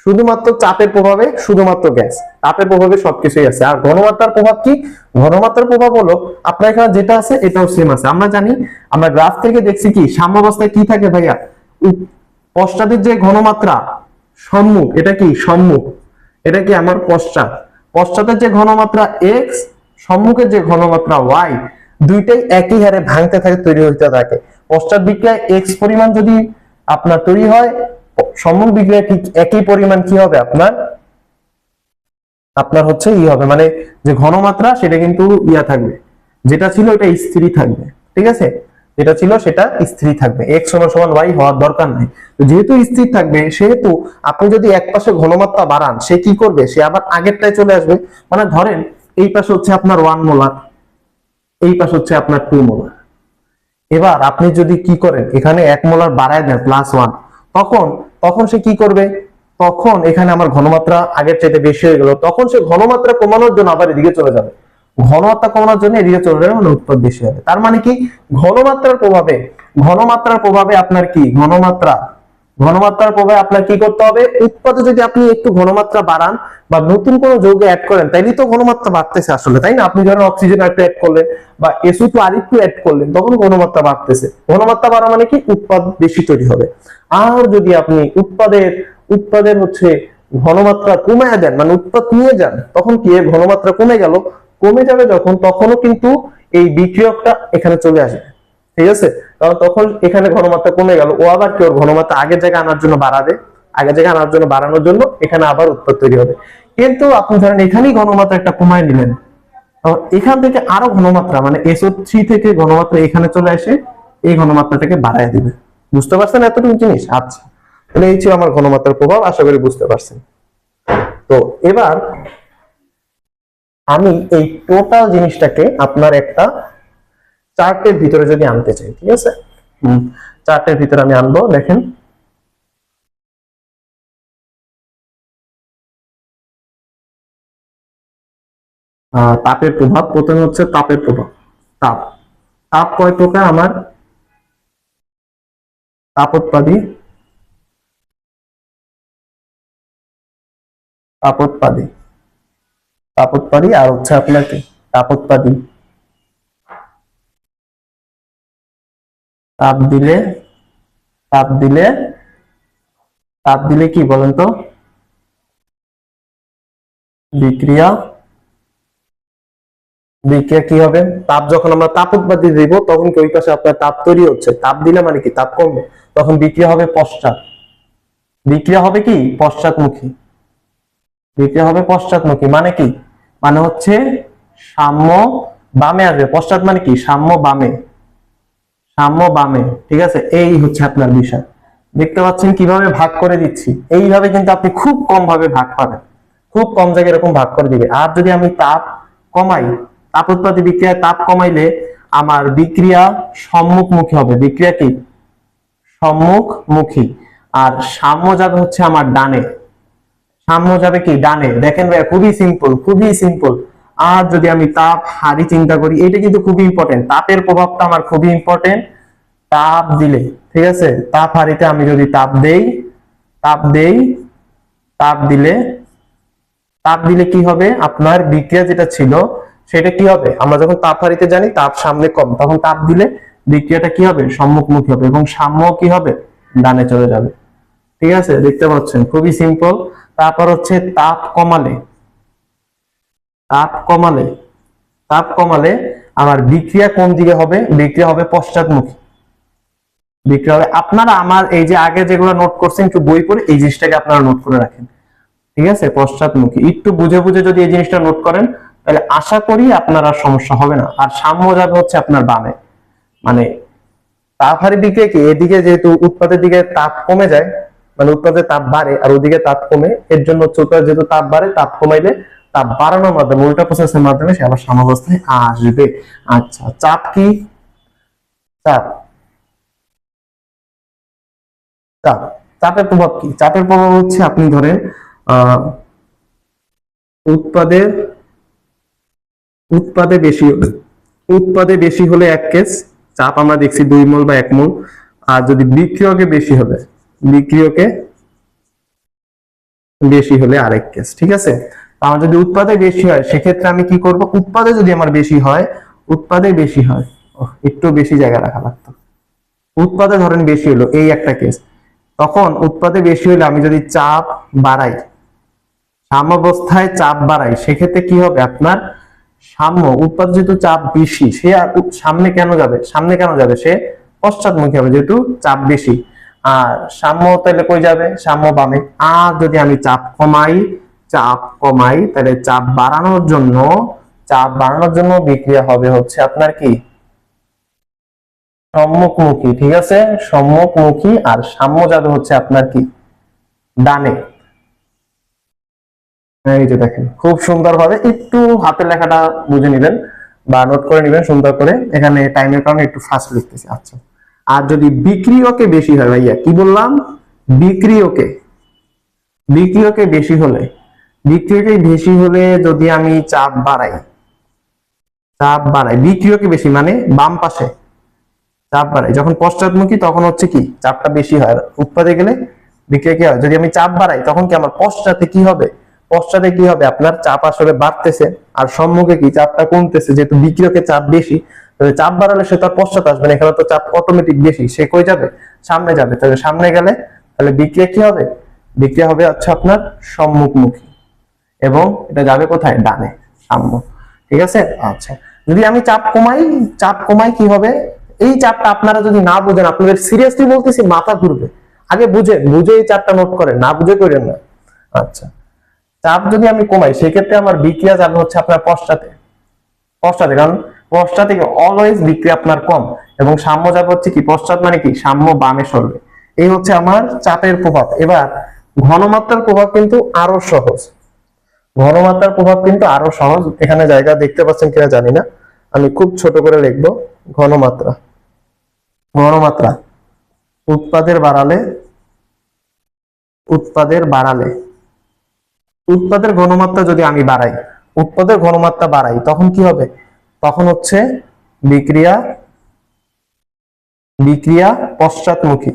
শুধুমাত্র চাপের প্রভাবে শুধুমাত্র গ্যাস, তাপের প্রভাবে সবকিছুই আছে। আর ঘনমাত্রার প্রভাব কি? ঘনমাত্রার প্রভাব হলো আপনার এখানে যেটা আছে এটাও সেম আছে। আমরা জানি, আমরা গ্রাফ থেকে দেখছি কি সাম্যাবস্থায় কি থাকে ভাইয়া? পশ্চাতের যে ঘনমাত্রা সম্মুখ, এটা কি সম্মুখ, এটা কি আমার পশ্চাতের যে ঘনমাত্রা এক্স, সম্মুখের যে ঘনমাত্রা ওয়াই, দুইটাই একই হারে ভাঙতে থাকে, তৈরি হইতে থাকে। পশ্চাৎ বিক্রিয়ায় এক্স পরিমাণ যদি আপনার তৈরি হয়, সম্মুখ বিক্রিয়ায় ঠিক একই পরিমাণ কি হবে? আপনার হচ্ছে হবে, মানে যে ঘনমাত্রা সেটা কিন্তু থাকবে, যেটা ছিল এটা স্থিরই থাকবে, ঠিক আছে? যেটা ছিল সেটা স্থির থাকবে, x সমান সমান y হওয়ার দরকার নাই। তো যেহেতু স্থির থাকবে সেহেতু আপনি যদি এক পাশে ঘনমাত্রা বাড়ান, সে কি করবে, সে আবার আগেরটায় চলে আসবে। মানে ধরেন এই পাশে হচ্ছে আপনার 1 মোলার, এই পাশে হচ্ছে আপনার 2 মোলার। এবার আপনি যদি কি করেন, এখানে 1 মোলার বাড়ায় দেন +1, তখন তখন সে কি করবে, তখন এখানে আমার ঘনমাত্রা আগের চাইতে বেশি হয়ে গেল, তখন সে ঘনমাত্রা কমানোর জন্য আবার এদিকে চলে যাবে। ঘনমাত্রা কমানোর জন্য এদিকে চলে যাবে, মানে উৎপাদ বেশি হবে। তার মানে কি, ঘনমাত্রার প্রভাবে, ঘনমাত্রার প্রভাবে আপনার কি, ঘনমাত্রার প্রভাবে আপনার কি করতে হবে, উৎপাদে যদি আপনি একটু ঘনমাত্রা বাড়ান বা নতুন কোনো যৌগ অ্যাড করেন, তাইলে তো ঘনমাত্রা বাড়তেছে আসলে, তাই না? আপনি যখন অক্সিজেন একটু অ্যাড করলেন বা SO2 আরেকটু অ্যাড করলেন, তখন ঘনমাত্রা বাড়তেছে। ঘনমাত্রা বাড়া মানে কি, উৎপাদ বেশি তৈরি হবে। আর যদি আপনি উৎপাদের হচ্ছে ঘনমাত্রা কমায় দেন, মানে উৎপাদ নিয়ে যান, তখন কি এর ঘনমাত্রা কমে গেল, কমে যাবে যখন, তখনও কিন্তু এই বিক্রিয়কটা এখানে চলে আসবে। ঠিক আছে, কারণ তখন এখানে ঘনমাত্রা কমে গেল, ও আবার কি ওর ঘনমাত্রা আগের জায়গায় আনার জন্য বাড়াবে, আগের জায়গায় আনার জন্য বাড়ানোর জন্য এখানে আবার উৎপাদ তৈরি হবে। কিন্তু আপনি ধরেন এখানেই ঘনমাত্রা একটা কমায় নিলেন, এখান থেকে আরো ঘনমাত্রা মানে SO3 থেকে ঘনমাত্রা এখানে চলে আসে, এই ঘনমাত্রাটাকে বাড়ায় দিবে। বুঝতে পারছেন এতটুকু জিনিস? আচ্ছা, তাহলে এই ছিল আমার ঘনমাত্রার প্রভাব, আশা করি বুঝতে পারছেন। তো এবার আমি এই টোটাল জিনিসটাকে আপনার একটা চার্টের ভিতরে যদি আনতে চাই, ঠিক আছে, চার্টের ভিতরে আমি আনবো। দেখেন, তাপের প্রভাব, প্রথমে হচ্ছে তাপের প্রভাব। তাপ, তাপ কয় প্রকার আমার, তাপোৎপাদী, তাপোৎপাদী, তাপোৎপাদী আর হচ্ছে আপনার কি, তাপোৎপাদী। তাপ দিলে, তাপ দিলে, তাপ দিলে কি বলেন তো, বিক্রিয়া, বিক্রিয়া কি হবে, তাপ যখন আমরা তাপোৎপাদী দিব তখন কি ওই পাশে আপনার তাপ তৈরি হচ্ছে, তাপ দিলে মানে কি তাপ কমবে, তখন বিক্রিয়া হবে পশ্চাৎ, বিক্রিয়া হবে কি পশ্চাৎমুখী, বিক্রিয়া হবে পশ্চাৎমুখী। মানে কি, মানে হচ্ছে সাম্য বামে আসবে, পশ্চাৎ মানে কি সাম্য বামে, সাম্য বামে। ঠিক আছে, এই হচ্ছে আপনার বিষয়। দেখতে পাচ্ছেন কিভাবে ভাগ করে দিচ্ছি, এইভাবে কিন্তু আপনি খুব কম ভাবে ভাগ পাবেন, খুব কম জায়গায় এরকম ভাগ করে দিবে। আর যদি আমি তাপ কমাই, তাপ উৎপাদী বিক্রিয়ায় তাপ কমাইলে আমার বিক্রিয়া সম্মুখমুখী হবে, বিক্রিয়া কি সম্মুখমুখী। আর সাম্য যাবে হচ্ছে আমার ডানে, সাম্য যাবে কি ডানে। দেখেন ভাই, খুবই সিম্পল, খুবই সিম্পল। আর যদি আমি তাপ হারি চিন্তা করি, এটা কিন্তু খুবই ইম্পর্টেন্ট, তাপের প্রভাবটা আমার খুবই ইম্পর্টেন্ট। তাপ দিলে, ঠিক আছে, তাপ হারিতে আমি যদি তাপ দেই, তাপ দেই, তাপ দিলে, তাপ দিলে কি হবে, আপনার বিক্রিয়া যেটা ছিল সেটা কি হবে, আমরা যখন তাপ হারিতে জানি তাপ সামনে কম, তখন তাপ দিলে বিক্রিয়াটা কি হবে সম্মুখমুখী হবে এবং সাম্য কি হবে ডানে চলে যাবে। ঠিক আছে, দেখতে পাচ্ছেন খুবই সিম্পল। তারপর হচ্ছে তাপ কমালে, তাপ কমালে, তাপ কমালে আমার বিক্রিয়া কোন দিকে হবে, বিক্রিয়া হবে পশ্চাৎমুখী, বিক্রিয়া হবে। আপনারা আমার এই যে আগে যেগুলো নোট করছেন একটু বই পড়ে এই জিনিসটাকে আপনারা নোট করে রাখেন। ঠিক আছে, পশ্চাৎমুখী একটু বুঝে বুঝে যদি এই জিনিসটা নোট করেন, তাহলে আশা করি আপনার আর সমস্যা হবে না। আর সাম্য যাবে হচ্ছে আপনার বামে, মানে তাপ হারি বিক্রিয়া কি, এদিকে যেহেতু উৎপাদের দিকে তাপ কমে যায়, মানে উৎপাদের তাপ বাড়ে আর ওদিকে তাপ কমে, এর জন্য হচ্ছে যেহেতু তাপ বাড়ে, তাপ কমাইলে তাপ বাড়ানোর মাধ্যমে উল্টা প্রসেসের মাধ্যমে সে আবার সাম্যাবস্থায় আসবে। আচ্ছা, চাপ কি, চাপ, চাপ, চাপের প্রভাব কি, চাপের প্রভাব হচ্ছে আপনি ধরেন আহ উৎপাদের, উৎপাদে বেশি হলে, উৎপাদে বেশি হলে এক কেস চাপ আমরা দেখছি 2 মোল বা 1 মোল। আর যদি বিক্রিয়কে বেশি হবে, বিক্রিয়কে বেশি হলে আরেক কেস। ঠিক আছে, আমার যদি উৎপাদে বেশি হয় সেক্ষেত্রে আমি কি করব, উৎপাদে যদি আমার বেশি হয়, উৎপাদে বেশি হয়, একটু বেশি জায়গা রাখা লাগতো, উৎপাদে ধরেন বেশি হলো, এই একটা কেস। তখন উৎপাদে বেশি হলে আমি যদি চাপ বাড়াই, সাম্যাবস্থায় চাপ বাড়াই, সেক্ষেত্রে কি হবে আপনার সাম্য, উৎপাদ যেহেতু চাপ বেশি, সে আর সামনে কেন যাবে, সামনে কেন যাবে, সে পশ্চাৎমুখী হবে যেহেতু চাপ বেশি। আর সাম্য তাহলে কই যাবে, সাম্য বামে। আর যদি আমি চাপ কমাই, চাপ কমাই, তাহলে চাপ বাড়ানোর জন্য, চাপ বাড়ানোর জন্য বিক্রিয়া হবে হচ্ছে আপনার কি সম্মুখমুখী, ঠিক আছে, সম্মুখমুখী। আর সাম্য যাবে হচ্ছে আপনার কি, ডানে। এই যে দেখেন খুব সুন্দর ভাবে একটু হাতের লেখাটা বুঝে নিবেন বা নোট করে নিবেন সুন্দর করে, এখানে টাইমের কারণে একটু ফাস্ট লিখতেছি। আচ্ছা, আর যদি বিক্রিয়কে বেশি হয়, ভাইয়া কি বললাম, বিক্রিয়কে, বিক্রিয়কে বেশি হলে, বিক্রিয়কে বেশি হলে যদি আমি চাপ বাড়াই, চাপ বাড়াই বিক্রিয়কে বেশি মানে বাম পাশে চাপ বাড়াই, যখন পশ্চাৎমুখী তখন হচ্ছে কি চাপটা বেশি হয়, উৎপাদে গেলে বিক্রিয়া কি হয়, যদি আমি চাপ বাড়াই তখন কি আমার পশ্চাতে কি হবে, পশ্চাতে কি হবে আপনার চাপ আসলে বাড়তেছে, আর সম্মুখে কি চাপটা কমতেছে, যেহেতু বিক্রিয়কে চাপ বেশি, তাহলে চাপ বাড়ালে সে তার পশ্চাৎ আসবে না, এখানে তো চাপ অটোমেটিক বেশি, সে কই যাবে, সামনে যাবে, তাহলে সামনে গেলে তাহলে বিক্রিয়া কি হবে, বিক্রিয়া হবে হচ্ছে আপনার সম্মুখমুখী, এবং এটা যাবে কোথায়, ডানে, সাম্য। ঠিক আছে। আচ্ছা, যদি আমি চাপ কমাই, চাপ কমাই কি হবে, এই চাপটা আপনারা যদি না বুঝেন, আপনাদের সিরিয়াসলি বলতেছি মাথা ঘুরবে, আগে বুঝেন, বুঝে এই চাপটা নোট করেন, না বুঝে করেন না। আচ্ছা, চাপ যদি আমি কমাই সেক্ষেত্রে আমার বিক্রিয়া যাবে হচ্ছে আপনার পশ্চাতে, পশ্চাতে, কারণ পশ্চাতে অলওয়েজ বিক্রিয়া আপনার কম, এবং সাম্য যাবে হচ্ছে কি পশ্চাৎ মানে কি সাম্য বামে সরবে। এই হচ্ছে আমার চাপের প্রভাব। এবার ঘনমাত্রার প্রভাব কিন্তু আরো সহজ, ঘনমাত্রার প্রভাব কিন্তু আরো সহজ, এখানে জায়গা দেখতে পাচ্ছেন কিনা জানি না, আমি খুব ছোট করে লিখবো। ঘনমাত্রা, ঘনমাত্রা উৎপাদের বাড়ালে, উৎপাদের বাড়ালে, উৎপাদের ঘনমাত্রা যদি আমি বাড়াই, উৎপাদের ঘনমাত্রা বাড়াই তখন কি হবে, তখন হচ্ছে বিক্রিয়া, বিক্রিয়া পশ্চাৎমুখী,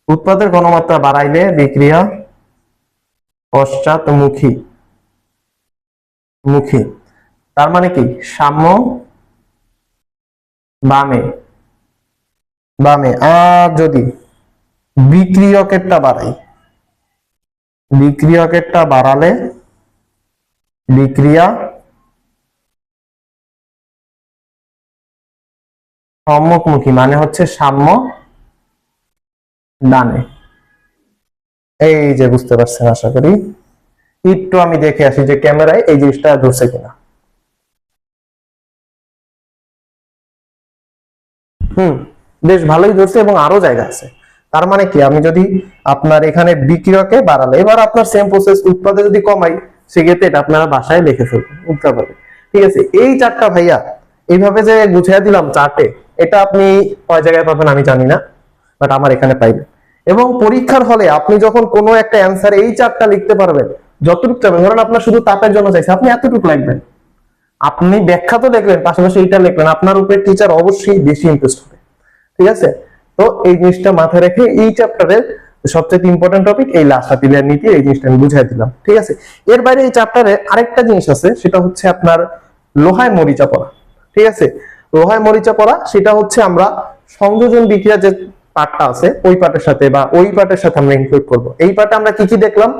উৎপাদের ঘনমাত্রা বাড়াইলে বিক্রিয়া পশ্চাৎমুখী, মুখী, তার মানে কি সাম্য বামে, বামে। আর যদি বিক্রিয়কেরটা বাড়াই, বিক্রিয়কেরটা বাড়ালে বিক্রিয়া সম্মুখমুখী, মানে হচ্ছে সাম্য ডানে। এই যে বুঝতে পারছেন আশা করি, একটু আমি দেখে আসি যে ক্যামেরায় এই জিনিসটা ধরছে কিনা। বেশ ভালোই ধরছে এবং আরো জায়গা আছে। তার মানে কি, আমি যদি আপনার এখানে বিক্রিয়কে বাড়ালে, এবার আপনার সেম প্রসেস, উৎপাদে যদি কমাই সেক্ষেত্রে এটা আপনারা বাসায় লিখে ফেলবেন উল্টাভাবে। ঠিক আছে, এই চারটা ভাইয়া এইভাবে যে গুছিয়ে দিলাম চার্টে, এটা আপনি কয় জায়গায় পাবেন আমি জানি না, বাট আমার এখানে পাইবেন। এবং পরীক্ষার হলে আপনি যখন কোনো একটা অ্যান্সার এই চারটা লিখতে পারবেন, যতটুকু চাবেন, ধরেন আপনার শুধু তাপের জন্য চাইছে, আপনি এতটুকু লিখবেন, আপনি ব্যাখ্যা তো লিখলেন, পাশাপাশি এইটা লিখলেন, আপনার উপরে টিচার অবশ্যই বেশি ইন্টারেস্ট হবে। ঠিক আছে, তো এই জিনিসটা মাথায় রেখে এই চ্যাপ্টারের সবচেয়ে ইম্পর্টেন্ট টপিক এই লাসাপিলিয়ার নীতি, এই জিনিসটা আমি বুঝাই দিলাম। ঠিক আছে, এর বাইরে এই চ্যাপ্টারে আরেকটা জিনিস আছে, সেটা হচ্ছে আপনার লোহায় মরিচা পড়া। ঠিক আছে, লোহায় মরিচা পড়া, সেটা হচ্ছে আমরা সংযোজন বিক্রিয়া যে পার্টটা আছে ওই পার্টের সাথে বা ওই পার্টের সাথে আমরা ইনক্লুড করব। এই পার্টে আমরা কি কি দেখলাম,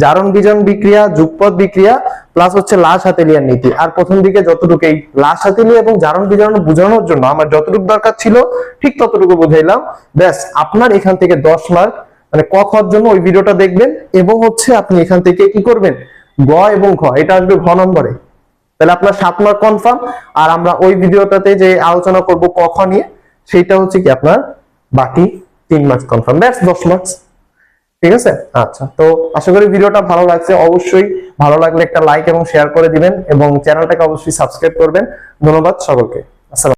জারণ বিজারণ বিক্রিয়া, যুগপৎ বিক্রিয়া, প্লাস হচ্ছে লাসাপিলিয়ার নীতি। আর প্রথম দিকে যতটুকু এই লাসাপিলিয়া এবং জারণ বিজারণ বোঝানোর জন্য আমার যতটুকু দরকার ছিল ঠিক ততটুকু বুঝাইলাম। ব্যাস, আপনার এখান থেকে 10 মার্ক, মানে ক খর জন্য ওই ভিডিওটা দেখবেন, এবং হচ্ছে আপনি এখান থেকে কি করবেন, গ এবং ঘ, এটা আসবে ঘ নম্বরে, তাহলে আপনার 7 মার্ক কনফার্ম। আর আমরা ওই ভিডিওটাতে যে আলোচনা করব ক খ নিয়ে, সেটা হচ্ছে কি আপনার বাকি 3 মার্কস কনফার্ম, ব্যাস 10 মার্কস। ঠিক আছে। আচ্ছা, তো আশা করি ভিডিওটা ভালো লাগছে, অবশ্যই ভালো লাগলে একটা লাইক এবং শেয়ার করে দিবেন, এবং চ্যানেলটাকে অবশ্যই সাবস্ক্রাইব করবেন। ধন্যবাদ সকলকে।